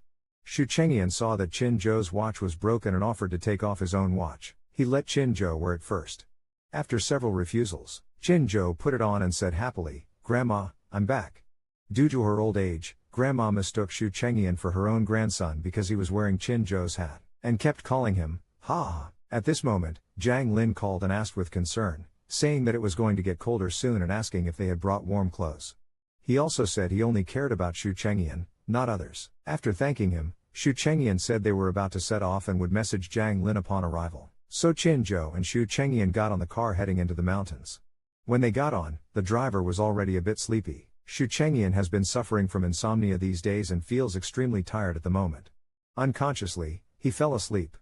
Speaker 1: Xu Chengyan saw that Chin Zhou's watch was broken and offered to take off his own watch. He let Chin Zhou wear it first. After several refusals, Chin Zhou put it on and said happily, "Grandma, I'm back." Due to her old age, Grandma mistook Xu Chengyan for her own grandson because he was wearing Chin Zhou's hat, and kept calling him, "Ha." At this moment, Zhang Lin called and asked with concern, saying that it was going to get colder soon and asking if they had brought warm clothes. He also said he only cared about Xu Chengyan, not others. After thanking him, Xu Chengyan said they were about to set off and would message Zhang Lin upon arrival. So Chin Zhou and Xu Chengyan got on the car heading into the mountains. When they got on, the driver was already a bit sleepy. Xu Chengyan has been suffering from insomnia these days and feels extremely tired at the moment. Unconsciously, he fell asleep.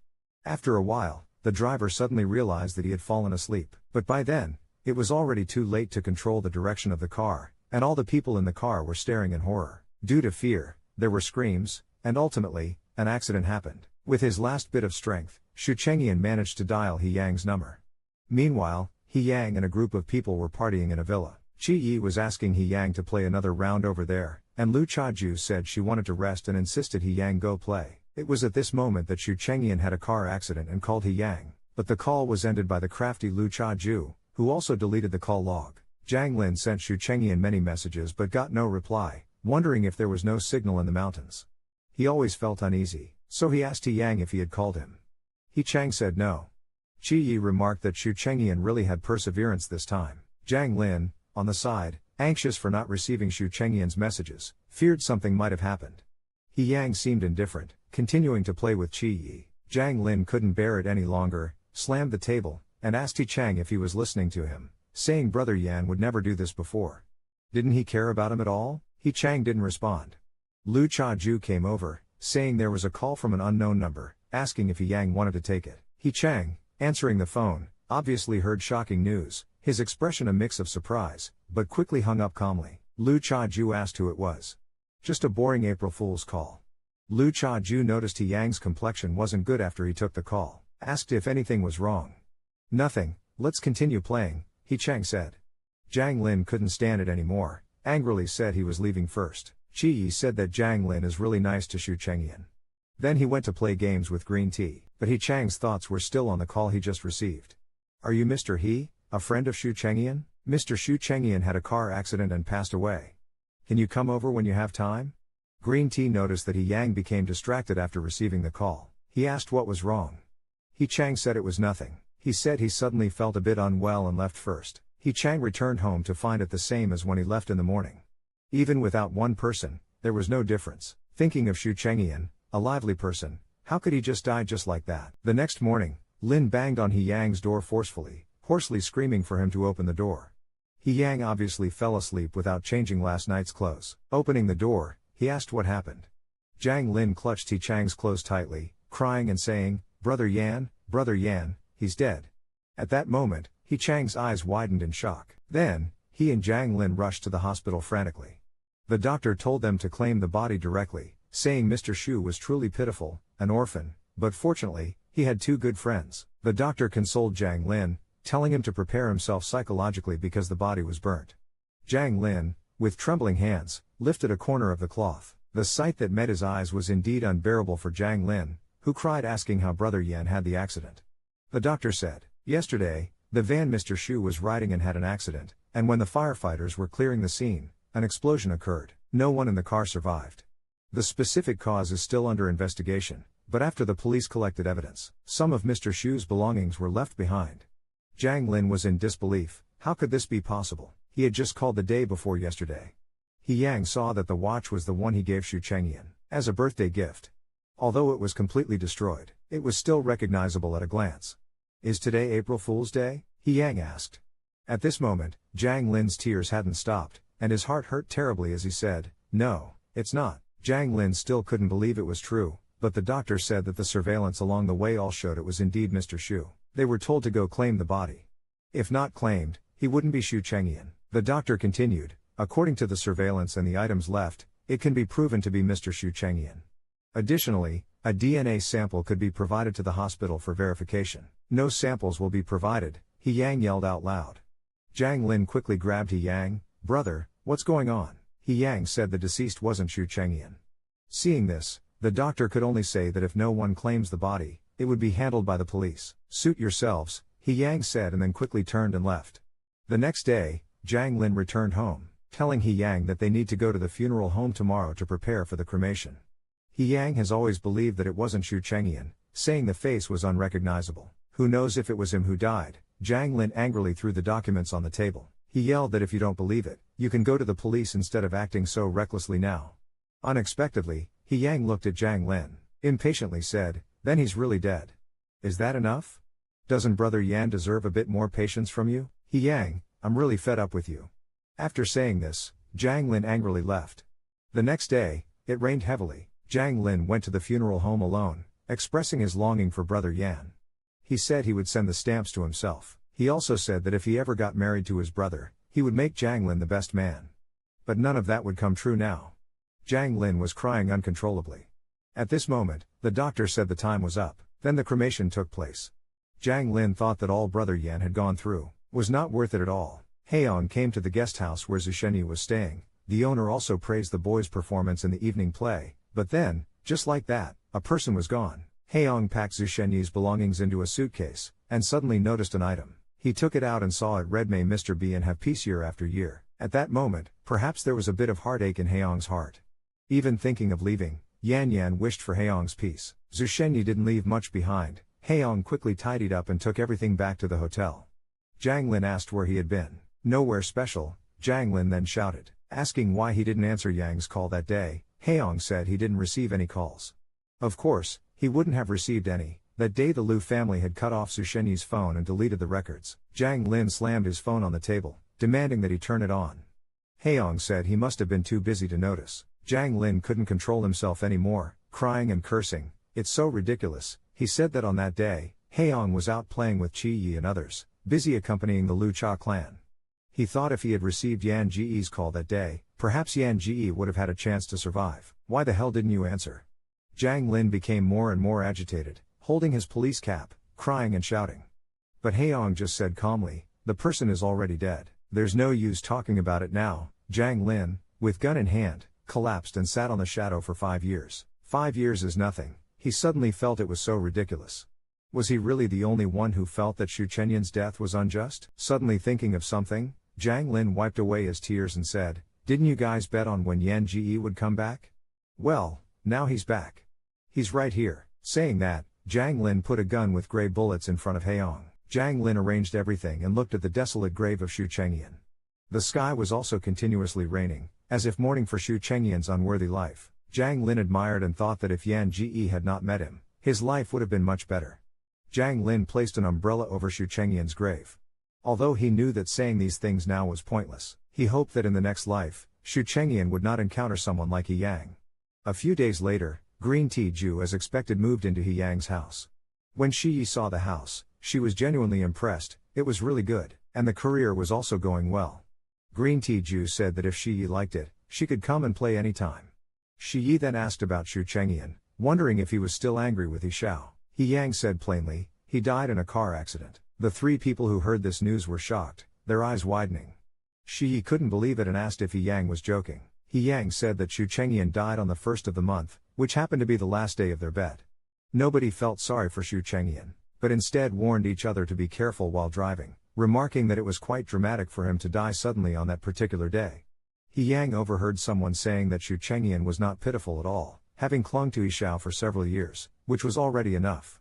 Speaker 1: After a while, the driver suddenly realized that he had fallen asleep, but by then, it was already too late to control the direction of the car, and all the people in the car were staring in horror. Due to fear, there were screams, and ultimately, an accident happened. With his last bit of strength, Xu Chengyan managed to dial He Yang's number. Meanwhile, He Yang and a group of people were partying in a villa. Qi Yi was asking He Yang to play another round over there, and Lu Chaju said she wanted to rest and insisted He Yang go play. It was at this moment that Xu Chengyan had a car accident and called He Yang, but the call was ended by the crafty Lu Chaju, who also deleted the call log. Zhang Lin sent Xu Chengyan many messages but got no reply, wondering if there was no signal in the mountains. He always felt uneasy, so he asked He Yang if he had called him. He Chang said no. Qi Yi remarked that Xu Chengyan really had perseverance this time. Zhang Lin, on the side, anxious for not receiving Xu Chengyan's messages, feared something might have happened. He Yang seemed indifferent, continuing to play with Qi Yi. Zhang Lin couldn't bear it any longer, slammed the table, and asked He Chang if he was listening to him, saying Brother Yan would never do this before. Didn't he care about him at all? He Chang didn't respond. Lu Cha-ju came over, saying there was a call from an unknown number, asking if He Yang wanted to take it. He Chang, answering the phone, obviously heard shocking news, his expression a mix of surprise, but quickly hung up calmly. Lu Cha-ju asked who it was. Just a boring April Fool's call. Lu Cha-ju noticed He Yang's complexion wasn't good after he took the call, asked if anything was wrong. Nothing, let's continue playing, He Chang said. Zhang Lin couldn't stand it anymore, angrily said he was leaving first. Qi Yi said that Zhang Lin is really nice to Xu Chengyan. Then he went to play games with green tea, but He Chang's thoughts were still on the call he just received. Are you Mr. He, a friend of Xu Chengyan? Mr. Xu Chengyan had a car accident and passed away. Can you come over when you have time? Green tea noticed that He Yang became distracted after receiving the call. He asked what was wrong. He Chang said it was nothing. He said he suddenly felt a bit unwell and left first. He Chang returned home to find it the same as when he left in the morning. Even without one person, there was no difference. Thinking of Xu Chengyan, a lively person, how could he just die just like that? The next morning, Lin banged on He Yang's door forcefully, hoarsely screaming for him to open the door. He Yang obviously fell asleep without changing last night's clothes. Opening the door, he asked what happened. Zhang Lin clutched He Chang's clothes tightly, crying and saying, Brother Yan, he's dead." At that moment, He Chang's eyes widened in shock. Then, he and Zhang Lin rushed to the hospital frantically. The doctor told them to claim the body directly, saying Mr. Xu was truly pitiful, an orphan, but fortunately, he had two good friends. The doctor consoled Zhang Lin, telling him to prepare himself psychologically because the body was burnt. Zhang Lin, with trembling hands, lifted a corner of the cloth. The sight that met his eyes was indeed unbearable for Zhang Lin, who cried asking how Brother Yan had the accident. The doctor said, "Yesterday, the van Mr. Xu was riding in had an accident, and when the firefighters were clearing the scene, an explosion occurred. No one in the car survived. The specific cause is still under investigation, but after the police collected evidence, some of Mr. Xu's belongings were left behind." Zhang Lin was in disbelief. How could this be possible? He had just called the day before yesterday. He Yang saw that the watch was the one he gave Xu Chengyan as a birthday gift. Although it was completely destroyed, it was still recognizable at a glance. "Is today April Fool's Day?" He Yang asked. At this moment, Zhang Lin's tears hadn't stopped, and his heart hurt terribly as he said, "No, it's not." Zhang Lin still couldn't believe it was true, but the doctor said that the surveillance along the way all showed it was indeed Mr. Xu. They were told to go claim the body. If not claimed, he wouldn't be Xu Chengyan. The doctor continued, According to the surveillance and the items left, it can be proven to be Mr. Xu Chengyan. Additionally, a DNA sample could be provided to the hospital for verification. No samples will be provided, He Yang yelled out loud. Jiang Lin quickly grabbed He Yang. Brother, what's going on? He Yang said the deceased wasn't Xu Chengyan. Seeing this, the doctor could only say that if no one claims the body, it would be handled by the police. Suit yourselves, He Yang said and then quickly turned and left. The next day, Jiang Lin returned home, telling He Yang that they need to go to the funeral home tomorrow to prepare for the cremation. He Yang has always believed that it wasn't Xu Chengyan, saying the face was unrecognizable. Who knows if it was him who died? Jiang Lin angrily threw the documents on the table. He yelled that if you don't believe it, you can go to the police instead of acting so recklessly now. Unexpectedly, He Yang looked at Jiang Lin, impatiently said, then he's really dead. Is that enough? Doesn't Brother Yan deserve a bit more patience from you? He Yang, I'm really fed up with you. After saying this, Jiang Lin angrily left. The next day, it rained heavily. Jiang Lin went to the funeral home alone, expressing his longing for Brother Yan. He said he would send the stamps to himself. He also said that if he ever got married to his brother, he would make Jiang Lin the best man. But none of that would come true now. Jiang Lin was crying uncontrollably. At this moment, the doctor said the time was up. Then the cremation took place. Jiang Lin thought that all Brother Yan had gone through was not worth it at all. Haeyong came to the guest house where Zhushenyi was staying. The owner also praised the boy's performance in the evening play, but then, just like that, a person was gone. Haeyong packed Zhushenyi's belongings into a suitcase, and suddenly noticed an item. He took it out and saw it read May Mr. B and have peace year after year. At that moment, perhaps there was a bit of heartache in Haeyong's heart. Even thinking of leaving, Yan Yan wished for Haeyong's peace. Zhushenyi didn't leave much behind. Haeyong quickly tidied up and took everything back to the hotel. Jiang Lin asked where he had been. Nowhere special, Jiang Lin then shouted. Asking why he didn't answer Yang's call that day, Haeyong said he didn't receive any calls. Of course, he wouldn't have received any. That day the Liu family had cut off Zhushenyi's phone and deleted the records. Jiang Lin slammed his phone on the table, demanding that he turn it on. Haeyong said he must have been too busy to notice. Jiang Lin couldn't control himself anymore, crying and cursing. It's so ridiculous. He said that on that day, Haeyong was out playing with Qi Yi and others, busy accompanying the Liu Cha clan. He thought if he had received Yan Ji's call that day, perhaps Yan Ji would have had a chance to survive. Why the hell didn't you answer? Jiang Lin became more and more agitated, holding his police cap, crying and shouting. But Haeyong just said calmly, the person is already dead. There's no use talking about it now. Jiang Lin, with gun in hand, collapsed and sat on the shadow for 5 years. 5 years is nothing. He suddenly felt it was so ridiculous. Was he really the only one who felt that Xu Chenyan's death was unjust? Suddenly thinking of something, Jiang Lin wiped away his tears and said, didn't you guys bet on when Yan Ji would come back? Well, now he's back. He's right here. Saying that, Jiang Lin put a gun with gray bullets in front of Haeyong. Jiang Lin arranged everything and looked at the desolate grave of Xu Chengyan. The sky was also continuously raining, as if mourning for Xu Chengyan's unworthy life. Jiang Lin admired and thought that if Yan Ji had not met him, his life would have been much better. Jiang Lin placed an umbrella over Xu Chengyan's grave. Although he knew that saying these things now was pointless, he hoped that in the next life, Xu Chengyan would not encounter someone like He Yang. A few days later, Green Tea Ju as expected moved into He Yang's house. When Shi Yi saw the house, she was genuinely impressed. It was really good, and the career was also going well. Green Tea Ju said that if Shi Yi liked it, she could come and play anytime. Shi Yi then asked about Xu Chengyan, wondering if he was still angry with He Xiao. He Yang said plainly, he died in a car accident. The 3 people who heard this news were shocked, their eyes widening. Shi Yi couldn't believe it and asked if He Yang was joking. He Yang said that Xu Chengyan died on the 1st of the month, which happened to be the last day of their bet. Nobody felt sorry for Xu Chengyan, but instead warned each other to be careful while driving, remarking that it was quite dramatic for him to die suddenly on that particular day. He Yang overheard someone saying that Xu Chengyan was not pitiful at all, having clung to He Xiao for several years, which was already enough.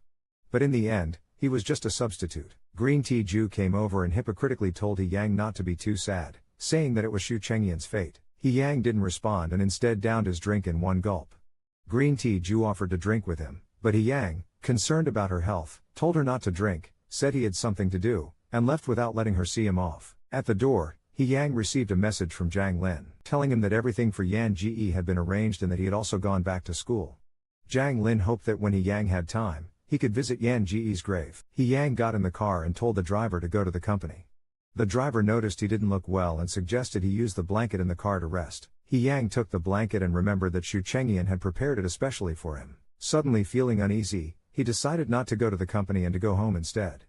Speaker 1: But in the end, he was just a substitute. Green Tea Ju came over and hypocritically told He Yang not to be too sad, saying that it was Xu Chengyan's fate. He Yang didn't respond and instead downed his drink in one gulp. Green Tea Ju offered to drink with him, but He Yang, concerned about her health, told her not to drink, said he had something to do, and left without letting her see him off. At the door, He Yang received a message from Jiang Lin, telling him that everything for Yan Ji had been arranged and that he had also gone back to school. Jiang Lin hoped that when He Yang had time, he could visit Yan Ji's grave. He Yang got in the car and told the driver to go to the company. The driver noticed he didn't look well and suggested he use the blanket in the car to rest. He Yang took the blanket and remembered that Xu Chengyan had prepared it especially for him. Suddenly feeling uneasy, he decided not to go to the company and to go home instead.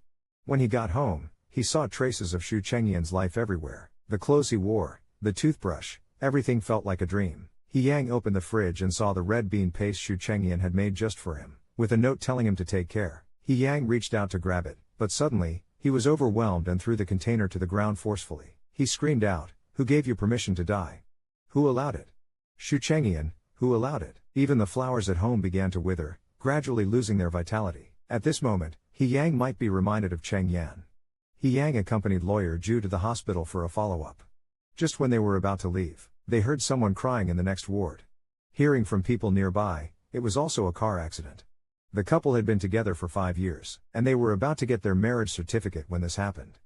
Speaker 1: When he got home, he saw traces of Xu Chengyan's life everywhere. The clothes he wore, the toothbrush, everything felt like a dream. He Yang opened the fridge and saw the red bean paste Xu Chengyan had made just for him, with a note telling him to take care. He Yang reached out to grab it, but suddenly, he was overwhelmed and threw the container to the ground forcefully. He screamed out, "Who gave you permission to die? Who allowed it? Xu Chengyan, who allowed it?" Even the flowers at home began to wither, gradually losing their vitality. At this moment, He Yang might be reminded of Cheng Yan. He Yang accompanied lawyer Zhu to the hospital for a follow-up. Just when they were about to leave, they heard someone crying in the next ward. Hearing from people nearby, it was also a car accident. The couple had been together for 5 years, and they were about to get their marriage certificate when this happened.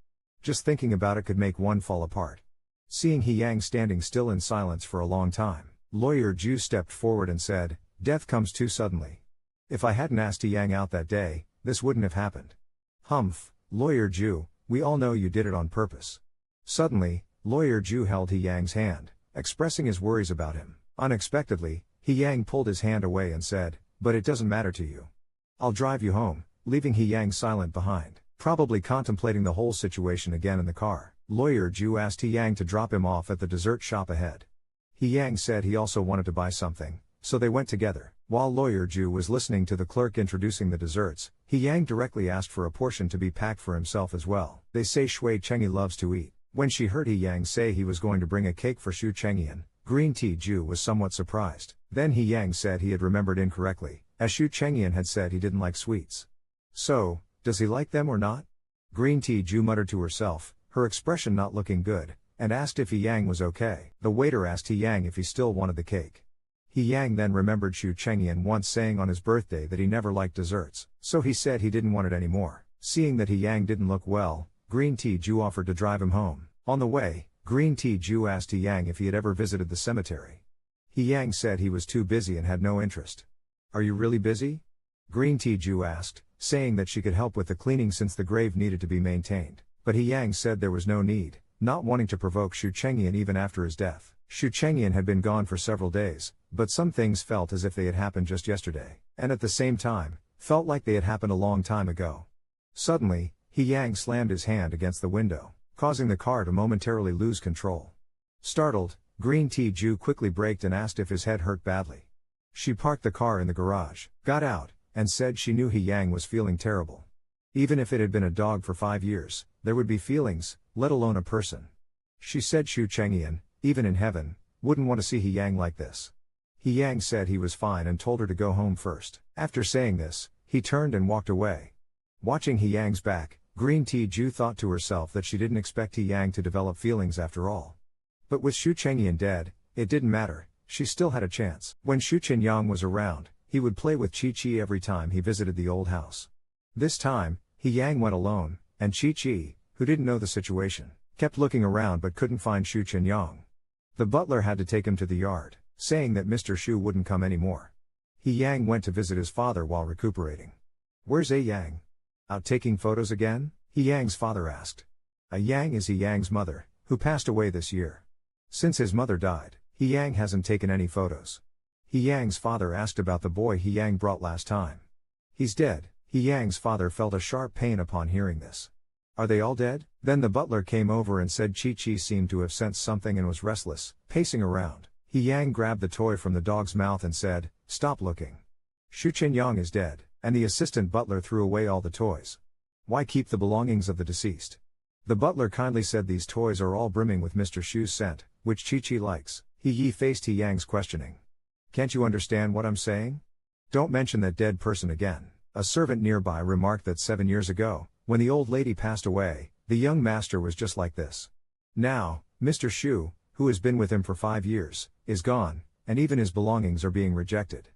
Speaker 1: Just thinking about it could make one fall apart. Seeing He Yang standing still in silence for a long time, lawyer Zhu stepped forward and said, "Death comes too suddenly. If I hadn't asked He Yang out that day, this wouldn't have happened." "Humph, lawyer Zhu, we all know you did it on purpose." Suddenly, lawyer Zhu held He Yang's hand, expressing his worries about him. Unexpectedly, He Yang pulled his hand away and said, "But it doesn't matter to you. I'll drive you home," leaving He Yang silent behind, probably contemplating the whole situation again in the car. Lawyer Zhu asked He Yang to drop him off at the dessert shop ahead. He Yang said he also wanted to buy something, so they went together. While lawyer Zhu was listening to the clerk introducing the desserts, He Yang directly asked for a portion to be packed for himself as well. They say Shui Chengyi loves to eat. When she heard He Yang say he was going to bring a cake for Xu Chengyan, Green Tea Zhu was somewhat surprised. Then He Yang said he had remembered incorrectly, as Xu Chengyan had said he didn't like sweets. "So, does he like them or not?" Green Tea Zhu muttered to herself, her expression not looking good, and asked if He Yang was okay. The waiter asked He Yang if he still wanted the cake. He Yang then remembered Xu Chengyan once saying on his birthday that he never liked desserts, so he said he didn't want it anymore. Seeing that He Yang didn't look well, Green Tea Zhu offered to drive him home. On the way, Green Tea Zhu asked He Yang if he had ever visited the cemetery. He Yang said he was too busy and had no interest. "Are you really busy?" Green Tea Zhu asked, saying that she could help with the cleaning since the grave needed to be maintained. But He Yang said there was no need, not wanting to provoke Xu Chengyan even after his death. Xu Chengyan had been gone for several days, but some things felt as if they had happened just yesterday, and at the same time, felt like they had happened a long time ago. Suddenly, He Yang slammed his hand against the window, causing the car to momentarily lose control. Startled, Green Tea Zhu quickly braked and asked if his head hurt badly. She parked the car in the garage, got out, and said she knew He Yang was feeling terrible. Even if it had been a dog for 5 years, there would be feelings, let alone a person. She said Xu Chengyan, even in heaven, wouldn't want to see He Yang like this. He Yang said he was fine and told her to go home first. After saying this, he turned and walked away. Watching He Yang's back, Green Tea Zhu thought to herself that she didn't expect He Yang to develop feelings after all. But with Xu Chengyan dead, it didn't matter, she still had a chance. When Xu Qinyang was around, he would play with Chi Chi every time he visited the old house. This time, He Yang went alone, and Chi Chi, who didn't know the situation, kept looking around but couldn't find Xu Qinyang. The butler had to take him to the yard, saying that Mr. Xu wouldn't come anymore. He Yang went to visit his father while recuperating. "Where's A Yang? Out taking photos again?" He Yang's father asked. A Yang is He Yang's mother, who passed away this year. Since his mother died, He Yang hasn't taken any photos. He Yang's father asked about the boy He Yang brought last time. "He's dead." He Yang's father felt a sharp pain upon hearing this. "Are they all dead?" Then the butler came over and said Chi Chi seemed to have sensed something and was restless, pacing around. He Yang grabbed the toy from the dog's mouth and said, "Stop looking. Xu Qinyang is dead," and the assistant butler threw away all the toys. "Why keep the belongings of the deceased?" The butler kindly said these toys are all brimming with Mr. Shu's scent, which Chi Chi likes. He Yi faced He Yang's questioning. "Can't you understand what I'm saying? Don't mention that dead person again." A servant nearby remarked that 7 years ago, when the old lady passed away, the young master was just like this. Now, Mr. Shu, who has been with him for 5 years, is gone, and even his belongings are being rejected.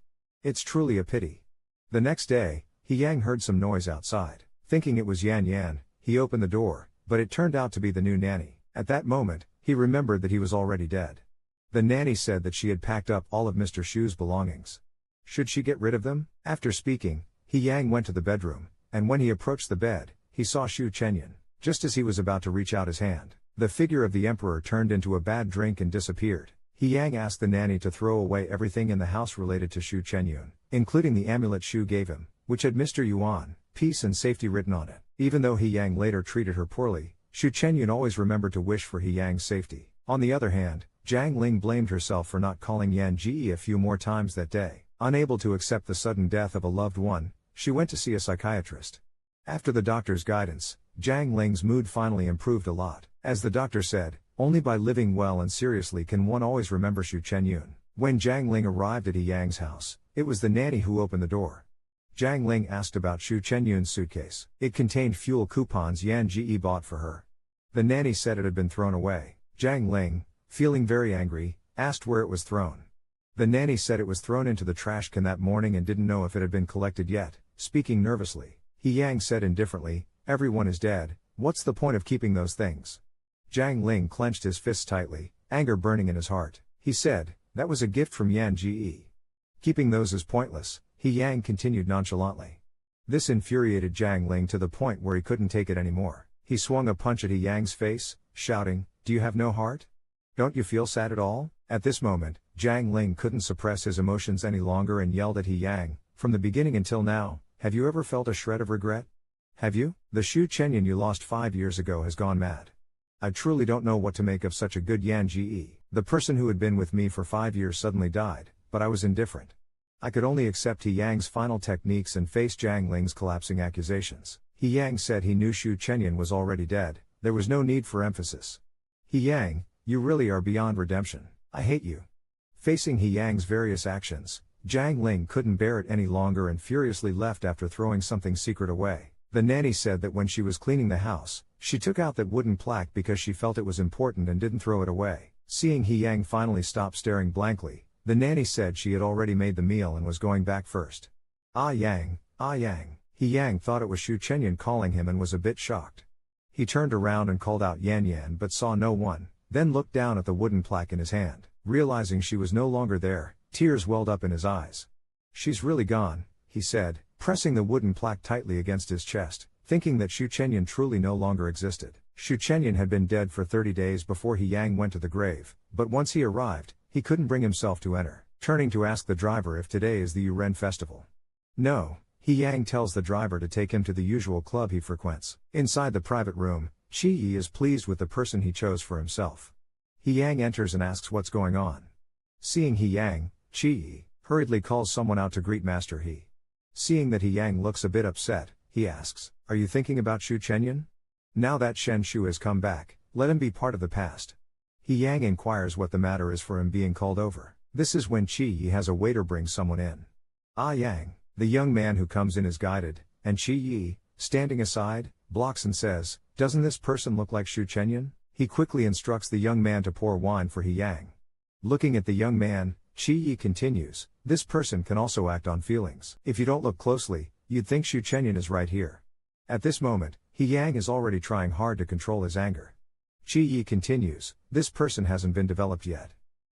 Speaker 1: It's truly a pity. The next day, He Yang heard some noise outside. Thinking it was Yan Yan, he opened the door, but it turned out to be the new nanny. At that moment, he remembered that he was already dead. The nanny said that she had packed up all of Mr. Shu's belongings. Should she get rid of them? After speaking, He Yang went to the bedroom, and when he approached the bed, he saw Xu Chenyan. Just as he was about to reach out his hand, the figure of the emperor turned into a bad drink and disappeared. He Yang asked the nanny to throw away everything in the house related to Xu Chenyun, including the amulet Xu gave him, which had Mr. Yuan, peace and safety written on it. Even though He Yang later treated her poorly, Xu Chenyun always remembered to wish for He Yang's safety. On the other hand, Jiang Ling blamed herself for not calling Yan Ji a few more times that day. Unable to accept the sudden death of a loved one, she went to see a psychiatrist. After the doctor's guidance, Jiang Ling's mood finally improved a lot. As the doctor said, only by living well and seriously can one always remember Xu Chenyun. When Jiang Ling arrived at He Yang's house, it was the nanny who opened the door. Jiang Ling asked about Xu Chenyun's suitcase. It contained fuel coupons Yan Ji bought for her. The nanny said it had been thrown away. Jiang Ling, feeling very angry, asked where it was thrown. The nanny said it was thrown into the trash can that morning and didn't know if it had been collected yet. Speaking nervously, He Yang said indifferently, "Everyone is dead, what's the point of keeping those things?" Jiang Ling clenched his fists tightly, anger burning in his heart. He said, "That was a gift from Yan Ji. Keeping those is pointless," He Yang continued nonchalantly. This infuriated Jiang Ling to the point where he couldn't take it anymore. He swung a punch at He Yang's face, shouting, "Do you have no heart? Don't you feel sad at all?" At this moment, Jiang Ling couldn't suppress his emotions any longer and yelled at He Yang, "From the beginning until now, have you ever felt a shred of regret? Have you? The Xu Chenyun you lost 5 years ago has gone mad. I truly don't know what to make of such a good Yan Ji. The person who had been with me for 5 years suddenly died, but I was indifferent. I could only accept He Yang's final techniques and face Jiang Ling's collapsing accusations." He Yang said he knew Xu Chenyun was already dead, there was no need for emphasis. "He Yang, you really are beyond redemption. I hate you." Facing He Yang's various actions, Jiang Ling couldn't bear it any longer and furiously left after throwing something secret away. The nanny said that when she was cleaning the house, she took out that wooden plaque because she felt it was important and didn't throw it away. Seeing He Yang finally stop staring blankly, the nanny said she had already made the meal and was going back first. "Ah Yang, ah Yang." He Yang thought it was Xu Chenyun calling him and was a bit shocked. He turned around and called out Yan Yan but saw no one, then looked down at the wooden plaque in his hand. Realizing she was no longer there, tears welled up in his eyes. "She's really gone," he said, pressing the wooden plaque tightly against his chest, thinking that Xu Chenyun truly no longer existed. Xu Chenyun had been dead for 30 days before He Yang went to the grave, but once he arrived, he couldn't bring himself to enter, turning to ask the driver if today is the Yuren festival. "No," He Yang tells the driver to take him to the usual club he frequents. Inside the private room, Qi Yi is pleased with the person he chose for himself. He Yang enters and asks what's going on. Seeing He Yang, Qi Yi hurriedly calls someone out to greet Master He. Seeing that He Yang looks a bit upset, he asks, "Are you thinking about Xu Chenyun? Now that Shen Shu has come back, let him be part of the past." He Yang inquires what the matter is for him being called over. This is when Qi Yi has a waiter bring someone in. "Ah Yang." The young man who comes in is guided, and Qi Yi, standing aside, blocks and says, "Doesn't this person look like Xu Chenyun?" He quickly instructs the young man to pour wine for He Yang. Looking at the young man, Qi Yi continues, "This person can also act on feelings. If you don't look closely, you'd think Xu Chenyun is right here." At this moment, He Yang is already trying hard to control his anger. Qi Yi continues, "This person hasn't been developed yet.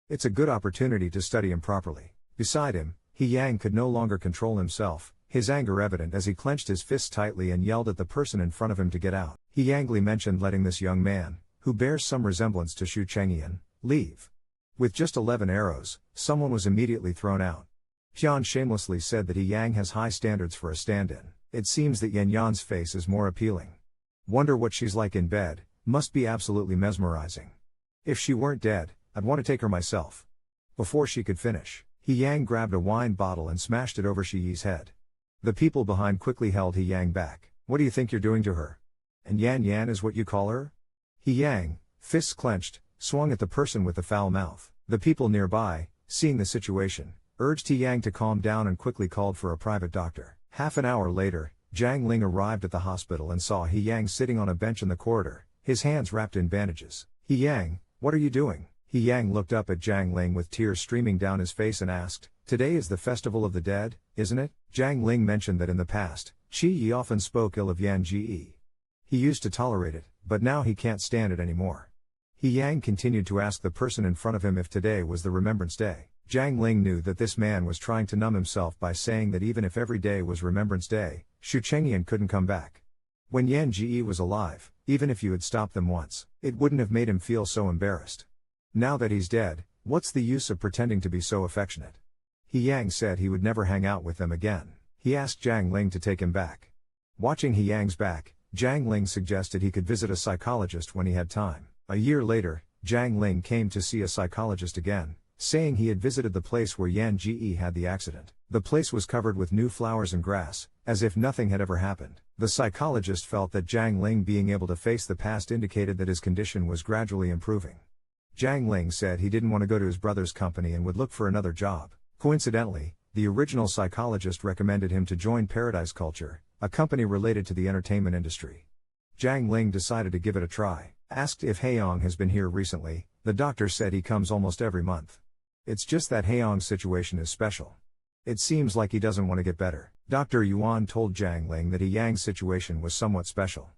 Speaker 1: It's a good opportunity to study him properly." Beside him, He Yang could no longer control himself, his anger evident as he clenched his fists tightly and yelled at the person in front of him to get out. He angrily mentioned letting this young man, who bears some resemblance to Xu Chenyun, leave. With just 11 arrows, someone was immediately thrown out. Hyun shamelessly said that He Yang has high standards for a stand-in. It seems that Yan Yan's face is more appealing. Wonder what she's like in bed, must be absolutely mesmerizing. If she weren't dead, I'd want to take her myself. Before she could finish, He Yang grabbed a wine bottle and smashed it over Qi Yi's head. The people behind quickly held He Yang back. "What do you think you're doing to her? And Yan Yan is what you call her?" He Yang, fists clenched, swung at the person with the foul mouth. The people nearby, seeing the situation, urged He Yang to calm down and quickly called for a private doctor. Half an hour later, Jiang Ling arrived at the hospital and saw He Yang sitting on a bench in the corridor, his hands wrapped in bandages. "He Yang, what are you doing?" He Yang looked up at Jiang Ling with tears streaming down his face and asked, "Today is the festival of the dead, isn't it?" Jiang Ling mentioned that in the past, Qi Yi often spoke ill of Yan Ji. He used to tolerate it, but now he can't stand it anymore. He Yang continued to ask the person in front of him if today was the Remembrance Day. Jiang Ling knew that this man was trying to numb himself by saying that even if every day was Remembrance Day, Xu Chenyun couldn't come back. When Yan Ji was alive, even if you had stopped them once, it wouldn't have made him feel so embarrassed. Now that he's dead, what's the use of pretending to be so affectionate? He Yang said he would never hang out with them again. He asked Jiang Ling to take him back. Watching He Yang's back, Jiang Ling suggested he could visit a psychologist when he had time. A year later, Jiang Ling came to see a psychologist again, saying he had visited the place where Yan Ji had the accident. The place was covered with new flowers and grass, as if nothing had ever happened. The psychologist felt that Jiang Ling being able to face the past indicated that his condition was gradually improving. Jiang Ling said he didn't want to go to his brother's company and would look for another job. Coincidentally, the original psychologist recommended him to join Paradise Culture, a company related to the entertainment industry. Jiang Ling decided to give it a try. Asked if Haeyong has been here recently, the doctor said he comes almost every month. It's just that Haeyong's situation is special. It seems like he doesn't want to get better. Dr. Yuan told Jiang Ling that He Yang's situation was somewhat special.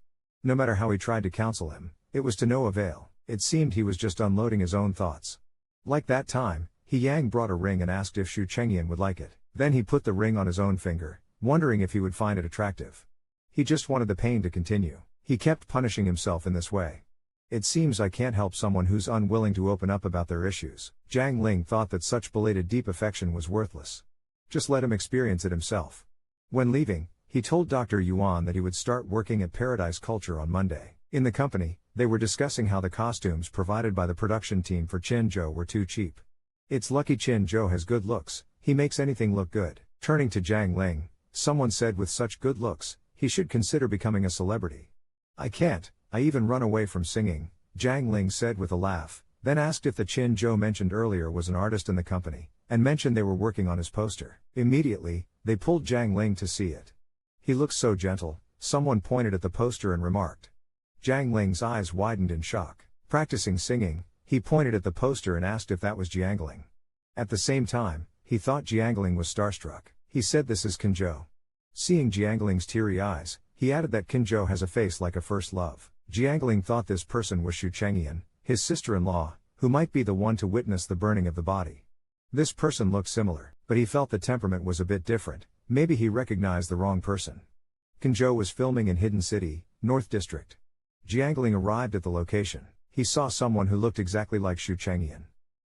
Speaker 1: No matter how he tried to counsel him, it was to no avail. It seemed he was just unloading his own thoughts. Like that time, He Yang brought a ring and asked if Xu Chengyan would like it. Then he put the ring on his own finger, wondering if he would find it attractive. He just wanted the pain to continue. He kept punishing himself in this way. It seems I can't help someone who's unwilling to open up about their issues. Jiang Ling thought that such belated deep affection was worthless. Just let him experience it himself. When leaving, he told Dr. Yuan that he would start working at Paradise Culture on Monday. In the company, they were discussing how the costumes provided by the production team for Qin Zhou were too cheap. It's lucky Qin Zhou has good looks, he makes anything look good. Turning to Jiang Ling, someone said with such good looks, he should consider becoming a celebrity. I can't, I even run away from singing, Jiang Ling said with a laugh, then asked if the Qin Zhou mentioned earlier was an artist in the company, and mentioned they were working on his poster. Immediately, they pulled Jiang Ling to see it. He looks so gentle, someone pointed at the poster and remarked. Jiang Ling's eyes widened in shock. Practicing singing, he pointed at the poster and asked if that was Jiang Ling. At the same time, he thought Jiang Ling was starstruck. He said this is Qin Zhou. Seeing Jiang Ling's teary eyes, he added that Qin Zhou has a face like a first love. Jiang Ling thought this person was Xu Chengyan, his sister-in-law, who might be the one to witness the burning of the body. This person looked similar, but he felt the temperament was a bit different. Maybe he recognized the wrong person. Qin Zhou was filming in Hidden City, North District. Jiang Ling arrived at the location. He saw someone who looked exactly like Xu Chengyan.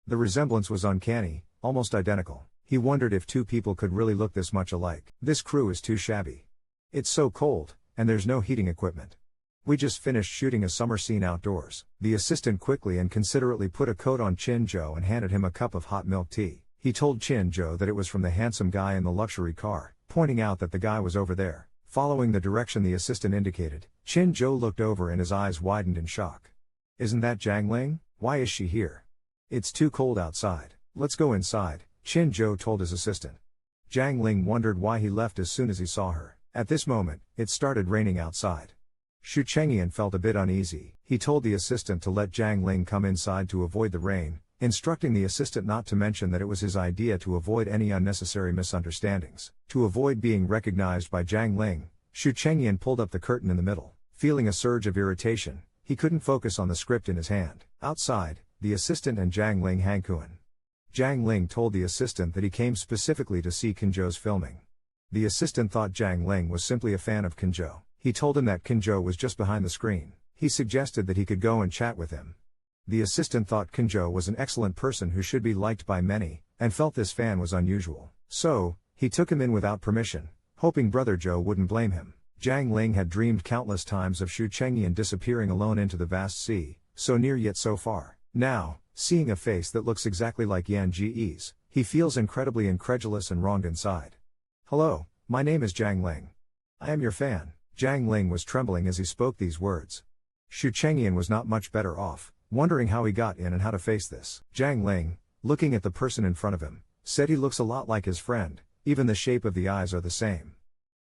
Speaker 1: The resemblance was uncanny, almost identical. He wondered if two people could really look this much alike. This crew is too shabby. It's so cold, and there's no heating equipment. We just finished shooting a summer scene outdoors. The assistant quickly and considerately put a coat on Qin Zhou and handed him a cup of hot milk tea. He told Qin Zhou that it was from the handsome guy in the luxury car, pointing out that the guy was over there. Following the direction the assistant indicated, Qin Zhou looked over and his eyes widened in shock. Isn't that Jiang Ling? Why is she here? It's too cold outside. Let's go inside, Qin Zhou told his assistant. Jiang Ling wondered why he left as soon as he saw her. At this moment, it started raining outside. Xu Chengyan felt a bit uneasy. He told the assistant to let Jiang Ling come inside to avoid the rain, instructing the assistant not to mention that it was his idea to avoid any unnecessary misunderstandings. To avoid being recognized by Jiang Ling, Xu Chengyan pulled up the curtain in the middle. Feeling a surge of irritation, he couldn't focus on the script in his hand. Outside, the assistant and Jiang Ling Hankuan. Jiang Ling told the assistant that he came specifically to see Qin Zhou's filming. The assistant thought Jiang Ling was simply a fan of Qin Zhou. He told him that Qin Zhou was just behind the screen. He suggested that he could go and chat with him. The assistant thought Qin Zhou was an excellent person who should be liked by many, and felt this fan was unusual. So, he took him in without permission, hoping Brother Zhou wouldn't blame him. Jiang Ling had dreamed countless times of Xu Chengyan disappearing alone into the vast sea, so near yet so far. Now, seeing a face that looks exactly like Yan Ji's, he feels incredibly incredulous and wronged inside. Hello, my name is Jiang Ling. I am your fan. Jiang Ling was trembling as he spoke these words. Xu Chengyan was not much better off, wondering how he got in and how to face this. Jiang Ling, looking at the person in front of him, said he looks a lot like his friend, even the shape of the eyes are the same.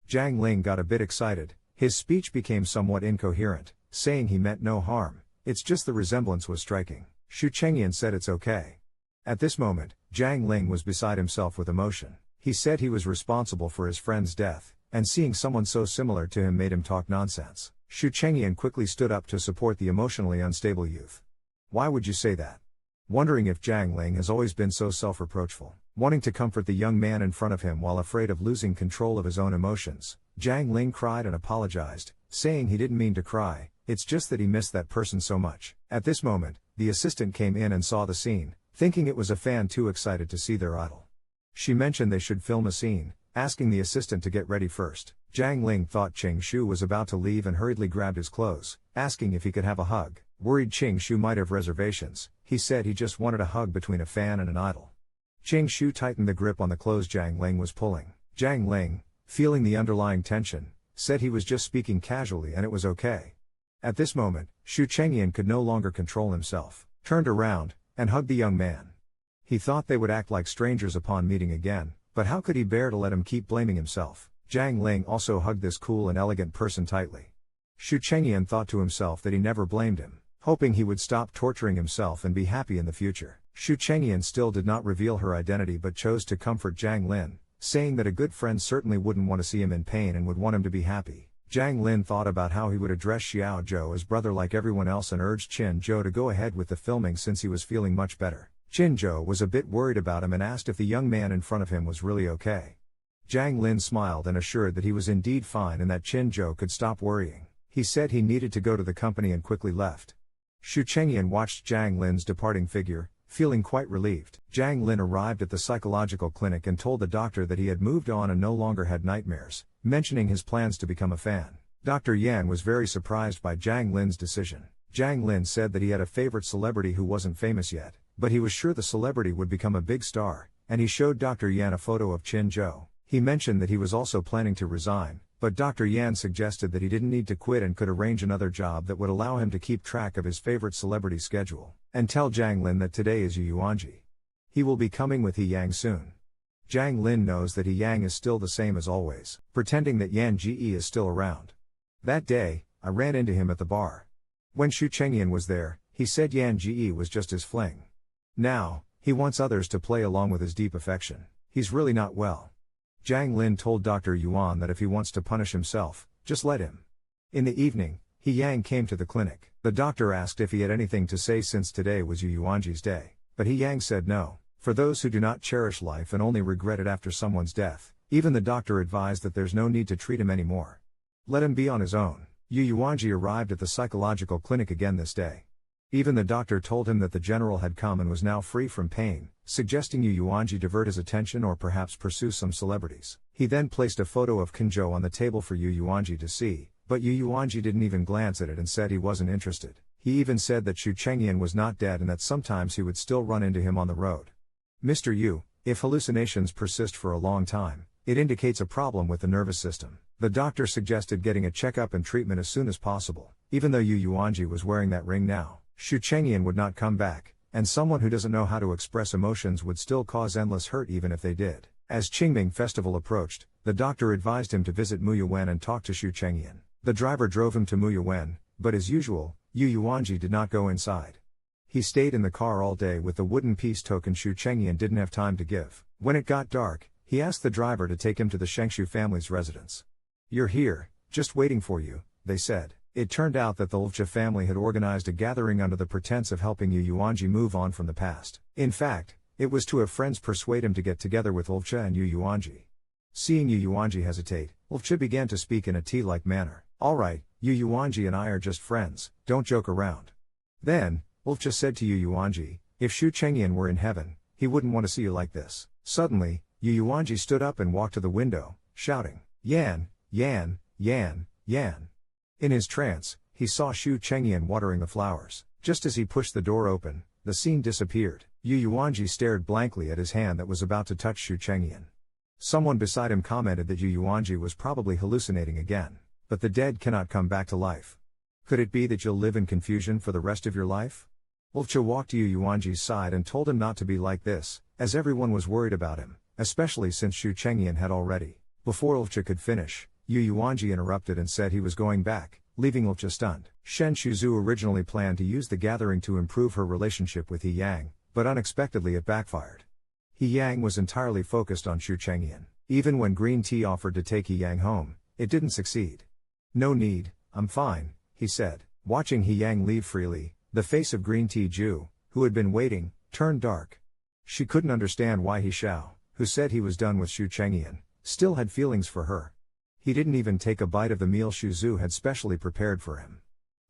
Speaker 1: Jiang Ling got a bit excited, his speech became somewhat incoherent, saying he meant no harm, it's just the resemblance was striking. Xu Chengyan said it's okay. At this moment, Jiang Ling was beside himself with emotion. He said he was responsible for his friend's death, and seeing someone so similar to him made him talk nonsense. Xu Chengyan quickly stood up to support the emotionally unstable youth. Why would you say that? Wondering if Jiang Ling has always been so self-reproachful. Wanting to comfort the young man in front of him while afraid of losing control of his own emotions, Jiang Ling cried and apologized, saying he didn't mean to cry, it's just that he missed that person so much. At this moment, the assistant came in and saw the scene, thinking it was a fan too excited to see their idol. She mentioned they should film a scene, asking the assistant to get ready first. Jiang Ling thought Qing Shu was about to leave and hurriedly grabbed his clothes, asking if he could have a hug. Worried Qing Shu might have reservations, he said he just wanted a hug between a fan and an idol. Qing Shu tightened the grip on the clothes Jiang Ling was pulling. Jiang Ling, feeling the underlying tension, said he was just speaking casually and it was okay. At this moment, Xu Chengyan could no longer control himself, turned around, and hugged the young man. He thought they would act like strangers upon meeting again, but how could he bear to let him keep blaming himself? Jiang Ling also hugged this cool and elegant person tightly. Xu Chengyan thought to himself that he never blamed him, hoping he would stop torturing himself and be happy in the future. Xu Chengyan still did not reveal her identity but chose to comfort Jiang Lin, saying that a good friend certainly wouldn't want to see him in pain and would want him to be happy. Jiang Lin thought about how he would address Xiao Zhou as brother like everyone else and urged Qin Zhou to go ahead with the filming since he was feeling much better. Qin Zhou was a bit worried about him and asked if the young man in front of him was really okay. Jiang Lin smiled and assured that he was indeed fine and that Qin Zhou could stop worrying. He said he needed to go to the company and quickly left. Xu Chengyan watched Jiang Lin's departing figure, feeling quite relieved. Jiang Lin arrived at the psychological clinic and told the doctor that he had moved on and no longer had nightmares, mentioning his plans to become a fan. Dr. Yan was very surprised by Jiang Lin's decision. Jiang Lin said that he had a favorite celebrity who wasn't famous yet, but he was sure the celebrity would become a big star, and he showed Dr. Yan a photo of Qin Zhou. He mentioned that he was also planning to resign, but Dr. Yan suggested that he didn't need to quit and could arrange another job that would allow him to keep track of his favorite celebrity schedule, and tell Jiang Lin that today is Yu Yuanji. He will be coming with He Yang soon. Jiang Lin knows that He Yang is still the same as always, pretending that Yan Ji is still around. That day, I ran into him at the bar. When Xu Chengyan was there, he said Yan Ji was just his fling. Now, he wants others to play along with his deep affection. He's really not well. Jiang Lin told Dr. Yuan that if he wants to punish himself, just let him. In the evening, He Yang came to the clinic. The doctor asked if he had anything to say since today was Yu Yuanji's day, but He Yang said no. For those who do not cherish life and only regret it after someone's death, even the doctor advised that there's no need to treat him anymore. Let him be on his own. Yu Yuanji arrived at the psychological clinic again this day. Even the doctor told him that the general had come and was now free from pain, suggesting Yu Yuanji divert his attention or perhaps pursue some celebrities. He then placed a photo of Qinzhou on the table for Yu Yuanji to see, but Yu Yuanji didn't even glance at it and said he wasn't interested. He even said that Xu Chengyan was not dead and that sometimes he would still run into him on the road. Mr. Yu, if hallucinations persist for a long time, it indicates a problem with the nervous system. The doctor suggested getting a checkup and treatment as soon as possible. Even though Yu Yuanji was wearing that ring now, Xu Chengyan would not come back, and someone who doesn't know how to express emotions would still cause endless hurt even if they did. As Qingming Festival approached, the doctor advised him to visit Muyuan and talk to Xu Chengyan. The driver drove him to Muyuan, but as usual, Yu Yuanji did not go inside. He stayed in the car all day with the wooden peace token Xu Chengyan didn't have time to give. When it got dark, he asked the driver to take him to the Shengshu family's residence. "You're here, just waiting for you," they said. It turned out that the Lvcha family had organized a gathering under the pretense of helping Yu Yuanji move on from the past. In fact, it was to have friends persuade him to get together with Lvcha and Yu Yuanji. Seeing Yu Yuanji hesitate, Lvcha began to speak in a tea-like manner. "All right, Yu Yuanji and I are just friends, don't joke around." Then, Lvcha said to Yu Yuanji, "If Xu Chengyan were in heaven, he wouldn't want to see you like this." Suddenly, Yu Yuanji stood up and walked to the window, shouting, "Yan, Yan, Yan, Yan." In his trance, he saw Xu Chengyan watering the flowers. Just as he pushed the door open, the scene disappeared. Yu Yuanji stared blankly at his hand that was about to touch Xu Chengyan. Someone beside him commented that Yu Yuanji was probably hallucinating again. But the dead cannot come back to life. Could it be that you'll live in confusion for the rest of your life? Lvcha walked to Yu Yuanji's side and told him not to be like this, as everyone was worried about him, especially since Xu Chengyan had already. Before Lvcha could finish, Yu Yuanji interrupted and said he was going back, leaving Lvcha stunned. Shen Shuzu originally planned to use the gathering to improve her relationship with He Yang, but unexpectedly it backfired. He Yang was entirely focused on Xu Chengyan. Even when Green Tea offered to take He Yang home, it didn't succeed. "No need, I'm fine," he said. Watching He Yang leave freely, the face of Green Tea Ju, who had been waiting, turned dark. She couldn't understand why He Xiao, who said he was done with Xu Chengyan, still had feelings for her. He didn't even take a bite of the meal Shu Zu had specially prepared for him.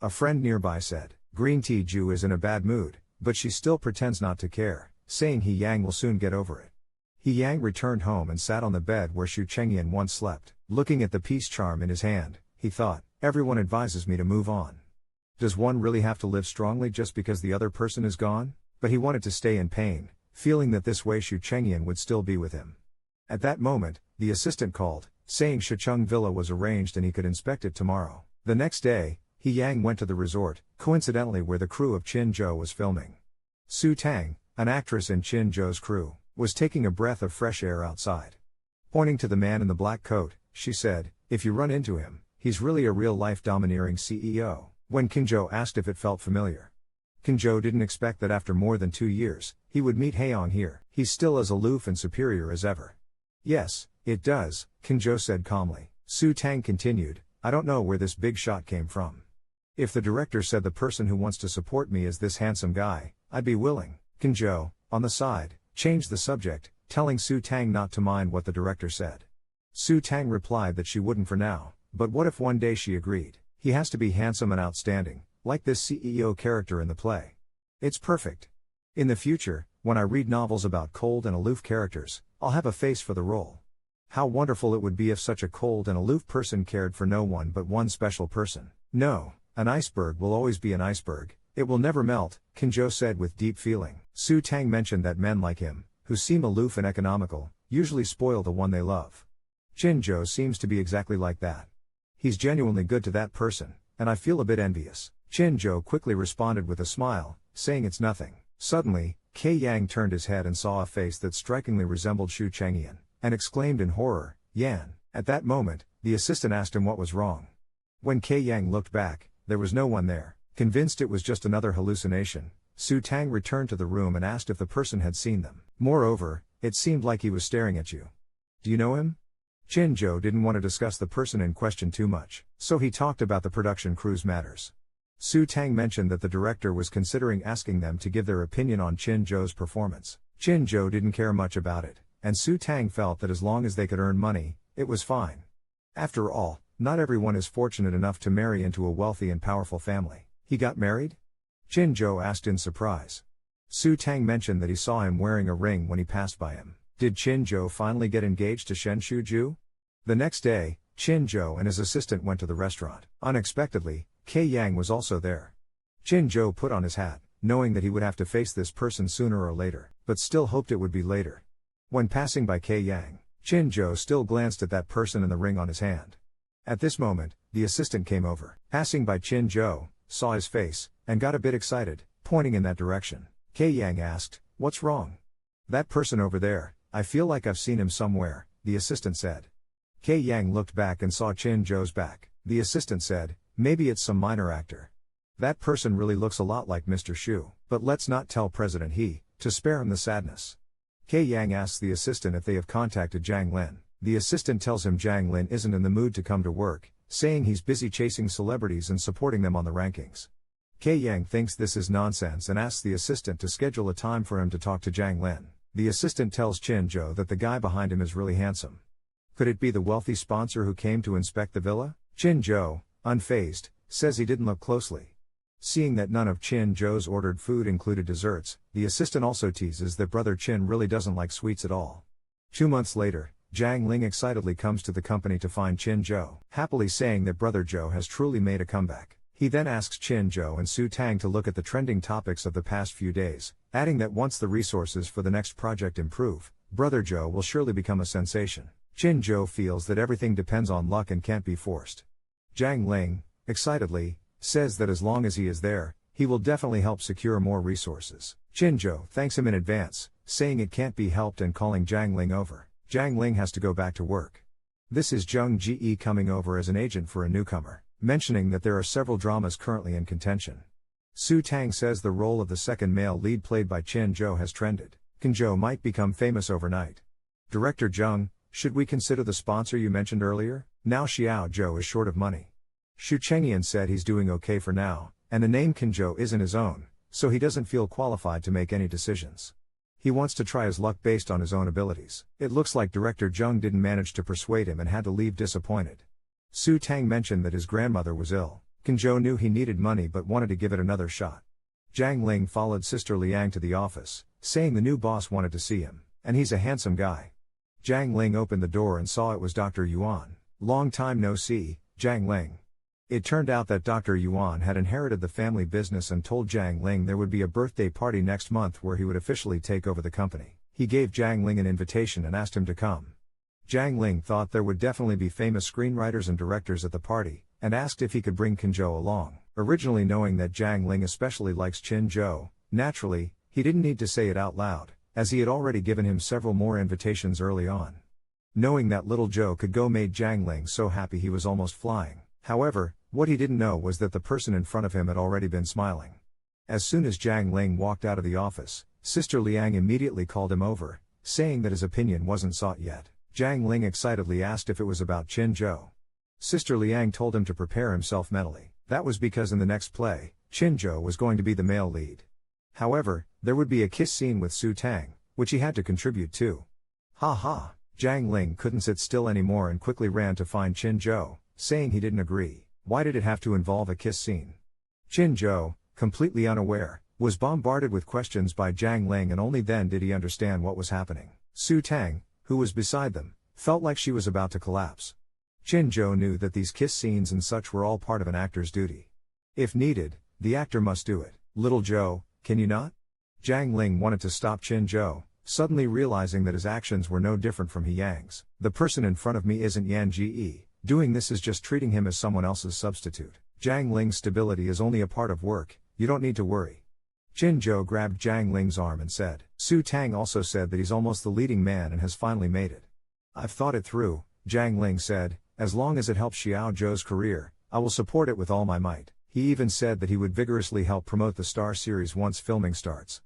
Speaker 1: A friend nearby said, Green Tea Ju is in a bad mood, but she still pretends not to care, saying He Yang will soon get over it. He Yang returned home and sat on the bed where Xu Chengyan once slept. Looking at the peace charm in his hand, he thought, everyone advises me to move on. Does one really have to live strongly just because the other person is gone? But he wanted to stay in pain, feeling that this way Xu Chengyan would still be with him. At that moment, the assistant called, saying Shicheng Villa was arranged and he could inspect it tomorrow. The next day, He Yang went to the resort, coincidentally where the crew of Qin Zhou was filming. Su Tang, an actress in Qin Zhou's crew, was taking a breath of fresh air outside. Pointing to the man in the black coat, she said, if you run into him, he's really a real-life domineering CEO. When Qin Zhou asked if it felt familiar. Qin Zhou didn't expect that after more than 2 years, he would meet Haeong here. He's still as aloof and superior as ever. Yes, it does, Qin Zhou said calmly. Su Tang continued, I don't know where this big shot came from. If the director said the person who wants to support me is this handsome guy, I'd be willing. Qin Zhou, on the side, changed the subject, telling Su Tang not to mind what the director said. Su Tang replied that she wouldn't for now, but what if one day she agreed? He has to be handsome and outstanding, like this CEO character in the play. It's perfect. In the future, when I read novels about cold and aloof characters, I'll have a face for the role. How wonderful it would be if such a cold and aloof person cared for no one but one special person. No, an iceberg will always be an iceberg, it will never melt, Qin Zhou said with deep feeling. Su Tang mentioned that men like him, who seem aloof and economical, usually spoil the one they love. Qin Zhou seems to be exactly like that. He's genuinely good to that person, and I feel a bit envious. Qin Zhou quickly responded with a smile, saying it's nothing. Suddenly, Kei Yang turned his head and saw a face that strikingly resembled Xu Chengyan, and exclaimed in horror, Yan. At that moment, the assistant asked him what was wrong. When Kei Yang looked back, there was no one there. Convinced it was just another hallucination, Su Tang returned to the room and asked if the person had seen them. Moreover, it seemed like he was staring at you. Do you know him? Qin Zhou didn't want to discuss the person in question too much, so he talked about the production crew's matters. Su Tang mentioned that the director was considering asking them to give their opinion on Qin Zhou's performance. Qin Zhou didn't care much about it, and Su Tang felt that as long as they could earn money, it was fine. After all, not everyone is fortunate enough to marry into a wealthy and powerful family. He got married? Qin Zhou asked in surprise. Su Tang mentioned that he saw him wearing a ring when he passed by him. Did Qin Zhou finally get engaged to Shen Shuju? The next day, Qin Zhou and his assistant went to the restaurant. Unexpectedly, Kei Yang was also there. Qin Zhou put on his hat, knowing that he would have to face this person sooner or later, but still hoped it would be later. When passing by Kei Yang, Qin Zhou still glanced at that person and the ring on his hand. At this moment, the assistant came over. Passing by Qin Zhou, saw his face, and got a bit excited, pointing in that direction. Kei Yang asked, what's wrong? That person over there, I feel like I've seen him somewhere, the assistant said. Kei Yang looked back and saw Qin Zhou's back. The assistant said, maybe it's some minor actor. That person really looks a lot like Mr. Shu, but let's not tell President He, to spare him the sadness. Kei Yang asks the assistant if they have contacted Zhang Lin. The assistant tells him Zhang Lin isn't in the mood to come to work, saying he's busy chasing celebrities and supporting them on the rankings. Kei Yang thinks this is nonsense and asks the assistant to schedule a time for him to talk to Zhang Lin. The assistant tells Qin Zhou that the guy behind him is really handsome. Could it be the wealthy sponsor who came to inspect the villa? Qin Zhou, unfazed, says he didn't look closely. Seeing that none of Qin Zhou's ordered food included desserts, the assistant also teases that brother Qin really doesn't like sweets at all. 2 months later, Zhang Ling excitedly comes to the company to find Qin Zhou, happily saying that brother Zhou has truly made a comeback. He then asks Qin Zhou and Su Tang to look at the trending topics of the past few days, adding that once the resources for the next project improve, brother Zhou will surely become a sensation. Qin Zhou feels that everything depends on luck and can't be forced. Zhang Ling, excitedly, says that as long as he is there, he will definitely help secure more resources. Qin Zhou thanks him in advance, saying it can't be helped and calling Zhang Ling over. Zhang Ling has to go back to work. This is Zheng Ji coming over as an agent for a newcomer, mentioning that there are several dramas currently in contention. Su Tang says the role of the second male lead played by Qin Zhou has trended. Qin Zhou might become famous overnight. Director Zheng, should we consider the sponsor you mentioned earlier? Now Xiao Zhou is short of money. Xu Chengyan said he's doing okay for now, and the name Qin Zhou isn't his own, so he doesn't feel qualified to make any decisions. He wants to try his luck based on his own abilities. It looks like director Zheng didn't manage to persuade him and had to leave disappointed. Su Tang mentioned that his grandmother was ill. Kinjo knew he needed money but wanted to give it another shot. Jiang Ling followed Sister Liang to the office, saying the new boss wanted to see him, and he's a handsome guy. Jiang Ling opened the door and saw it was Dr. Yuan. Long time no see, Jiang Ling. It turned out that Dr. Yuan had inherited the family business and told Jiang Ling there would be a birthday party next month where he would officially take over the company. He gave Jiang Ling an invitation and asked him to come. Jiang Ling thought there would definitely be famous screenwriters and directors at the party, and asked if he could bring Kinjo along. Originally knowing that Jiang Ling especially likes Qinzhou, naturally, he didn't need to say it out loud, as he had already given him several more invitations early on. Knowing that little Zhou could go made Jiang Ling so happy he was almost flying. However, what he didn't know was that the person in front of him had already been smiling. As soon as Jiang Ling walked out of the office, Sister Liang immediately called him over, saying that his opinion wasn't sought yet. Jiang Ling excitedly asked if it was about Qinzhou. Sister Liang told him to prepare himself mentally. That was because in the next play, Qinzhou was going to be the male lead. However, there would be a kiss scene with Su Tang, which he had to contribute to. Ha ha! Jiang Ling couldn't sit still anymore and quickly ran to find Qinzhou, saying he didn't agree. Why did it have to involve a kiss scene? Qinzhou, completely unaware, was bombarded with questions by Jiang Ling, and only then did he understand what was happening. Su Tang, who was beside them, felt like she was about to collapse. Qinzhou knew that these kiss scenes and such were all part of an actor's duty. If needed, the actor must do it. Little Zhou, can you not? Jiang Ling wanted to stop Qinzhou, suddenly realizing that his actions were no different from He Yang's. The person in front of me isn't Yan Ji. Doing this is just treating him as someone else's substitute. Jiang Ling's stability is only a part of work, you don't need to worry. Qinzhou grabbed Jiang Ling's arm and said, Su Tang also said that he's almost the leading man and has finally made it. I've thought it through, Jiang Ling said, as long as it helps Xiao Zhou's career, I will support it with all my might. He even said that he would vigorously help promote the Star series once filming starts.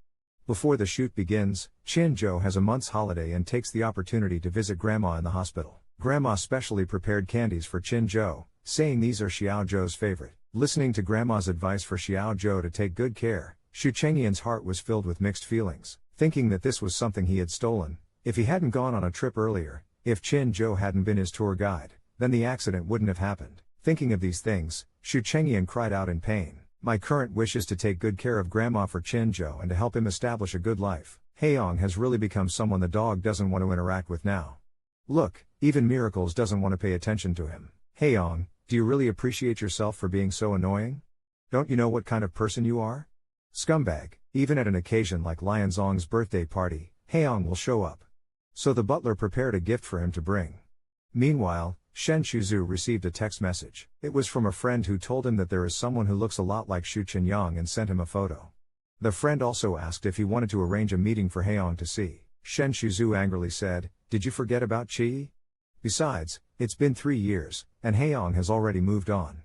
Speaker 1: Before the shoot begins, Qinzhou has a month's holiday and takes the opportunity to visit Grandma in the hospital. Grandma specially prepared candies for Qinzhou, saying these are Xiao Zhou's favorite. Listening to Grandma's advice for Xiao Zhou to take good care, Xu Chengyan's heart was filled with mixed feelings, thinking that this was something he had stolen. If he hadn't gone on a trip earlier, if Qinzhou hadn't been his tour guide, then the accident wouldn't have happened. Thinking of these things, Xu Chengyan cried out in pain. My current wish is to take good care of Grandma for Qinzhou and to help him establish a good life. Haeyong has really become someone the dog doesn't want to interact with now. Look, even Miracles doesn't want to pay attention to him. Haeyong, do you really appreciate yourself for being so annoying? Don't you know what kind of person you are? Scumbag. Even at an occasion like Lianzong's birthday party, Haeyong will show up. So the butler prepared a gift for him to bring. Meanwhile, Shen Shuzu received a text message. It was from a friend who told him that there is someone who looks a lot like Xu Chenyang and sent him a photo. The friend also asked if he wanted to arrange a meeting for Haeyong to see. Shen Shuzu angrily said, Did you forget about Qi? Besides, it's been 3 years, and Haeyong has already moved on.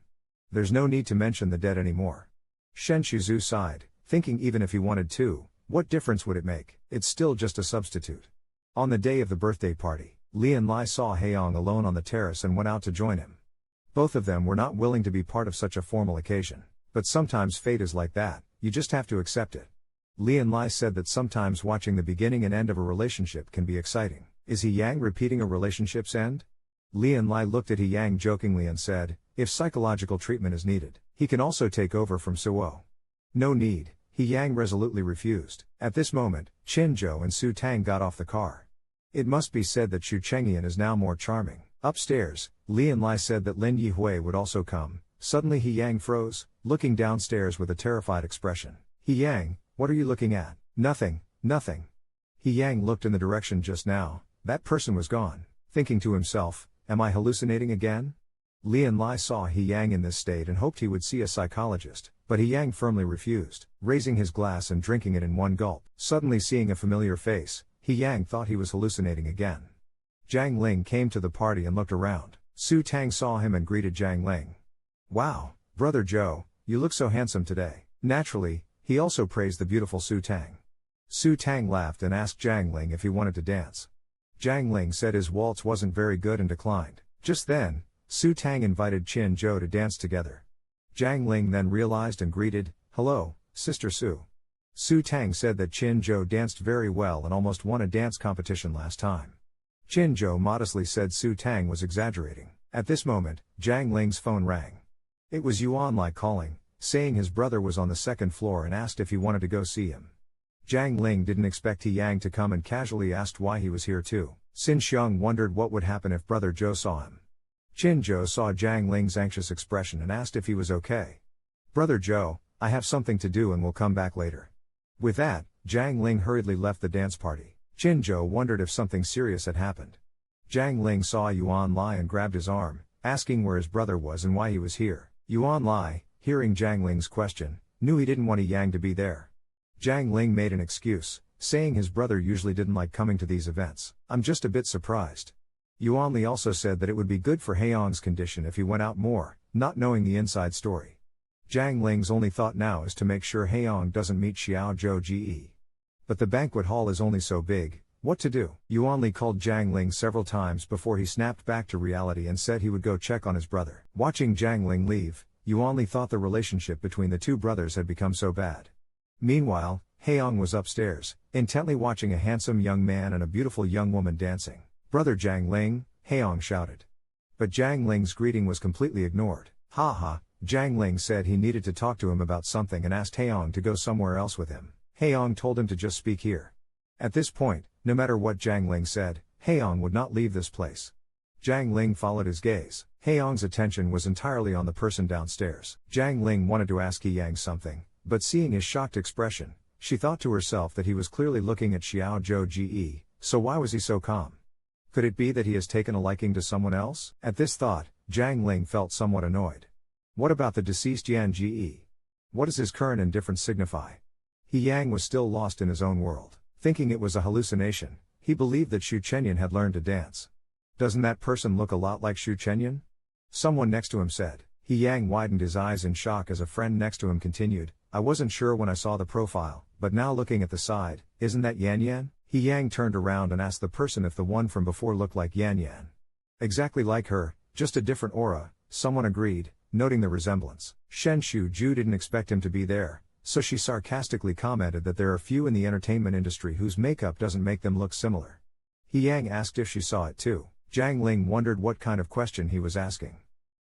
Speaker 1: There's no need to mention the dead anymore. Shen Shuzu sighed, thinking even if he wanted to, what difference would it make? It's still just a substitute. On the day of the birthday party, Li and Lai saw Haeyong alone on the terrace and went out to join him. Both of them were not willing to be part of such a formal occasion. But sometimes fate is like that, you just have to accept it. Li and Lai said that sometimes watching the beginning and end of a relationship can be exciting. Is He Yang repeating a relationship's end? Li and Lai looked at He Yang jokingly and said, if psychological treatment is needed, he can also take over from Suo. No need, He Yang resolutely refused. At this moment, Qinzhou and Su Tang got off the car. It must be said that Xu Chengyan is now more charming. Upstairs, Li and Lai said that Lin Yihui would also come. Suddenly He Yang froze, looking downstairs with a terrified expression. He Yang, what are you looking at? Nothing, nothing. He Yang looked in the direction just now. That person was gone. Thinking to himself, am I hallucinating again? Li and Lai saw He Yang in this state and hoped he would see a psychologist, but He Yang firmly refused, raising his glass and drinking it in one gulp. Suddenly seeing a familiar face, He Yang thought he was hallucinating again. Jiang Ling came to the party and looked around. Su Tang saw him and greeted Jiang Ling. Wow, Brother Zhou, you look so handsome today. Naturally, he also praised the beautiful Su Tang. Su Tang laughed and asked Jiang Ling if he wanted to dance. Jiang Ling said his waltz wasn't very good and declined. Just then, Su Tang invited Qinzhou to dance together. Jiang Ling then realized and greeted, hello, Sister Su. Su Tang said that Qinzhou danced very well and almost won a dance competition last time. Qinzhou modestly said Su Tang was exaggerating. At this moment, Jiang Ling's phone rang. It was Yuan Lai calling, saying his brother was on the second floor and asked if he wanted to go see him. Jiang Ling didn't expect He Yang to come and casually asked why he was here too. Xin Xiang wondered what would happen if Brother Zhou saw him. Qin Zhou saw Jiang Ling's anxious expression and asked if he was okay. Brother Zhou, I have something to do and will come back later. With that, Jiang Ling hurriedly left the dance party. Qin Zhou wondered if something serious had happened. Jiang Ling saw Yuan Lai and grabbed his arm, asking where his brother was and why he was here. Yuan Lai, hearing Jiang Ling's question, knew he didn't want Yang to be there. Jiang Ling made an excuse, saying his brother usually didn't like coming to these events. I'm just a bit surprised. Yuan Li also said that it would be good for Heiyang's condition if he went out more, not knowing the inside story. Jiang Ling's only thought now is to make sure Heiyang doesn't meet Xiao Zhou Ge. But the banquet hall is only so big, what to do? Yuan Li called Jiang Ling several times before he snapped back to reality and said he would go check on his brother. Watching Jiang Ling leave, Yuan Li thought the relationship between the two brothers had become so bad. Meanwhile, Heiyang was upstairs, intently watching a handsome young man and a beautiful young woman dancing. Brother Jiang Ling, Heiyang shouted. But Jiang Ling's greeting was completely ignored. Ha ha, Jiang Ling said he needed to talk to him about something and asked Heiyang to go somewhere else with him. Heiyang told him to just speak here. At this point, no matter what Jiang Ling said, Heiyang would not leave this place. Jiang Ling followed his gaze. Heiyang's attention was entirely on the person downstairs. Jiang Ling wanted to ask He Yang something, but seeing his shocked expression, she thought to herself that he was clearly looking at Xiao Zhou Ge, so why was he so calm? Could it be that he has taken a liking to someone else? At this thought, Jiang Ling felt somewhat annoyed. What about the deceased Yan Ge? What does his current indifference signify? He Yang was still lost in his own world. Thinking it was a hallucination, he believed that Xu Chenyan had learned to dance. Doesn't that person look a lot like Xu Chenyan? Someone next to him said. He Yang widened his eyes in shock as a friend next to him continued, I wasn't sure when I saw the profile, but now looking at the side, isn't that Yan Yan? He Yang turned around and asked the person if the one from before looked like Yan Yan. Exactly like her, just a different aura, someone agreed, noting the resemblance. Shen Shuju didn't expect him to be there, so she sarcastically commented that there are few in the entertainment industry whose makeup doesn't make them look similar. He Yang asked if she saw it too. Jiang Ling wondered what kind of question he was asking.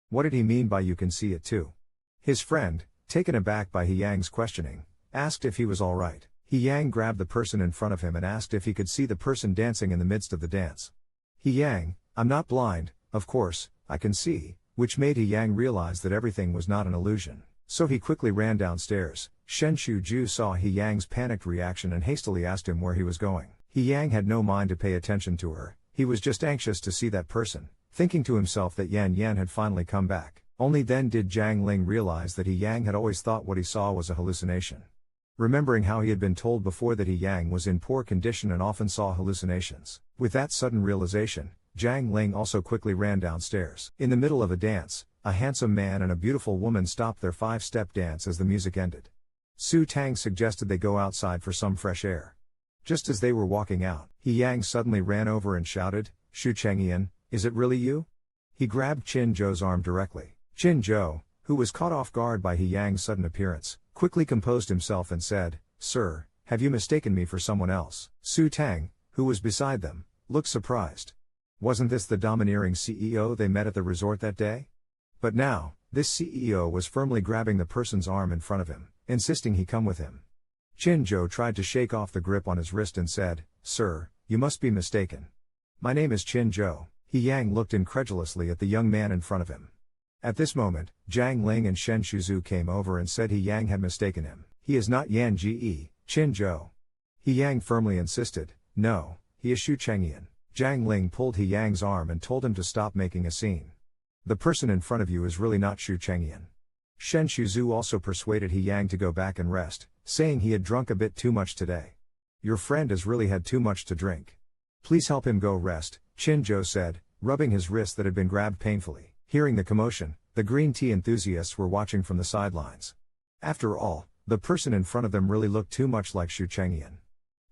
Speaker 1: What did he mean by you can see it too? His friend, taken aback by He Yang's questioning, asked if he was alright. He Yang grabbed the person in front of him and asked if he could see the person dancing in the midst of the dance. He Yang, I'm not blind, of course, I can see, which made He Yang realize that everything was not an illusion. So he quickly ran downstairs. Shen Shuju saw He Yang's panicked reaction and hastily asked him where he was going. He Yang had no mind to pay attention to her, he was just anxious to see that person, thinking to himself that Yan Yan had finally come back. Only then did Jiang Ling realize that He Yang had always thought what he saw was a hallucination. Remembering how he had been told before that He Yang was in poor condition and often saw hallucinations. With that sudden realization, Jiang Ling also quickly ran downstairs. In the middle of a dance, a handsome man and a beautiful woman stopped their 5-step dance as the music ended. Su Tang suggested they go outside for some fresh air. Just as they were walking out, He Yang suddenly ran over and shouted, Xu Chengyan, is it really you? He grabbed Qin Zhou's arm directly. Qin Zhou, who was caught off guard by He Yang's sudden appearance, quickly composed himself and said, Sir, have you mistaken me for someone else? Su Tang, who was beside them, looked surprised. Wasn't this the domineering CEO they met at the resort that day? But now, this CEO was firmly grabbing the person's arm in front of him, insisting he come with him. Qin Zhou tried to shake off the grip on his wrist and said, Sir, you must be mistaken. My name is Qin Zhou. He Yang looked incredulously at the young man in front of him. At this moment, Jiang Ling and Shen Shuzu came over and said He Yang had mistaken him. He is not Yan Ge, Qin Zhou. He Yang firmly insisted, no, he is Xu Chengyan. Jiang Ling pulled He Yang's arm and told him to stop making a scene. The person in front of you is really not Xu Chengyan. Shen Shuzu also persuaded He Yang to go back and rest, saying he had drunk a bit too much today. Your friend has really had too much to drink. Please help him go rest, Qin Zhou said, rubbing his wrist that had been grabbed painfully. Hearing the commotion, the green tea enthusiasts were watching from the sidelines. After all, the person in front of them really looked too much like Xu Chengyan.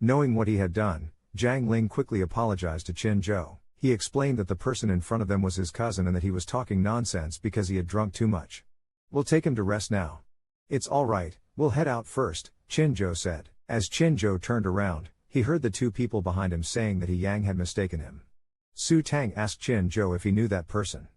Speaker 1: Knowing what he had done, Jiang Ling quickly apologized to Qin Zhou. He explained that the person in front of them was his cousin and that he was talking nonsense because he had drunk too much. We'll take him to rest now. It's all right, we'll head out first, Qin Zhou said. As Qin Zhou turned around, he heard the two people behind him saying that He Yang had mistaken him. Su Tang asked Qin Zhou if he knew that person.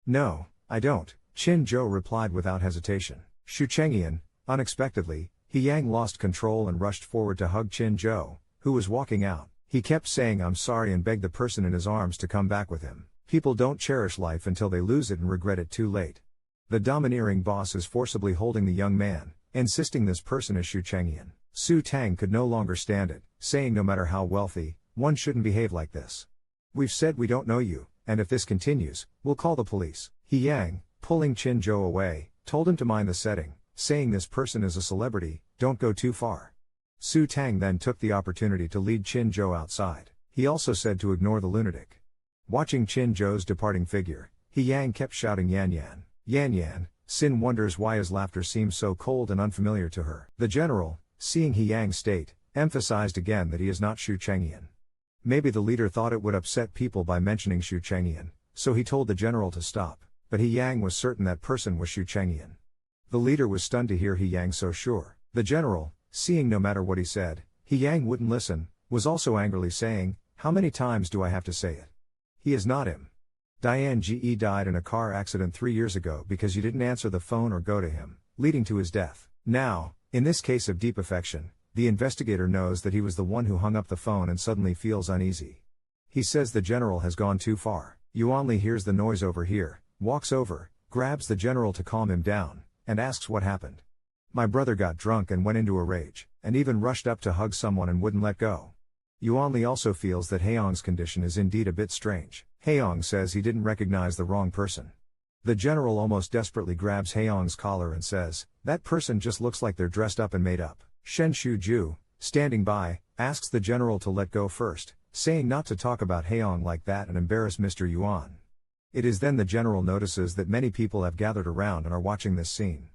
Speaker 1: No, I don't, Qin Zhou replied without hesitation. Xu Chengyan. Unexpectedly, He Yang lost control and rushed forward to hug Qin Zhou, who was walking out. He kept saying I'm sorry and begged the person in his arms to come back with him. People don't cherish life until they lose it and regret it too late. The domineering boss is forcibly holding the young man, insisting this person is Xu Chengyan. Su Tang could no longer stand it, saying no matter how wealthy, one shouldn't behave like this. We've said we don't know you, and if this continues, we'll call the police. He Yang, pulling Qin Zhou away, told him to mind the setting, saying this person is a celebrity, don't go too far. Su Tang then took the opportunity to lead Qin Zhou outside. He also said to ignore the lunatic. Watching Qin Zhou's departing figure, He Yang kept shouting Yan Yan. Yan Yan. Sin wonders why his laughter seems so cold and unfamiliar to her. The general, seeing He Yang's state, emphasized again that he is not Xu Chengyan. Maybe the leader thought it would upset people by mentioning Xu Chengyan, so he told the general to stop, but He Yang was certain that person was Xu Chengyan. The leader was stunned to hear He Yang so sure. The general, seeing no matter what he said, He Yang wouldn't listen, was also angrily saying, how many times do I have to say it? He is not him. Diane Ge died in a car accident 3 years ago because you didn't answer the phone or go to him, leading to his death. Now, in this case of deep affection, the investigator knows that he was the one who hung up the phone and suddenly feels uneasy. He says the general has gone too far. Yuanli hears the noise over here, walks over, grabs the general to calm him down, and asks what happened. My brother got drunk and went into a rage, and even rushed up to hug someone and wouldn't let go. Yuanli also feels that Haeyong's condition is indeed a bit strange. Haeyong says he didn't recognize the wrong person. The general almost desperately grabs Haeyong's collar and says, that person just looks like they're dressed up and made up. Shen Shuju, standing by, asks the general to let go first, saying not to talk about Haeyong like that and embarrass Mr. Yuan. It is then the general notices that many people have gathered around and are watching this scene.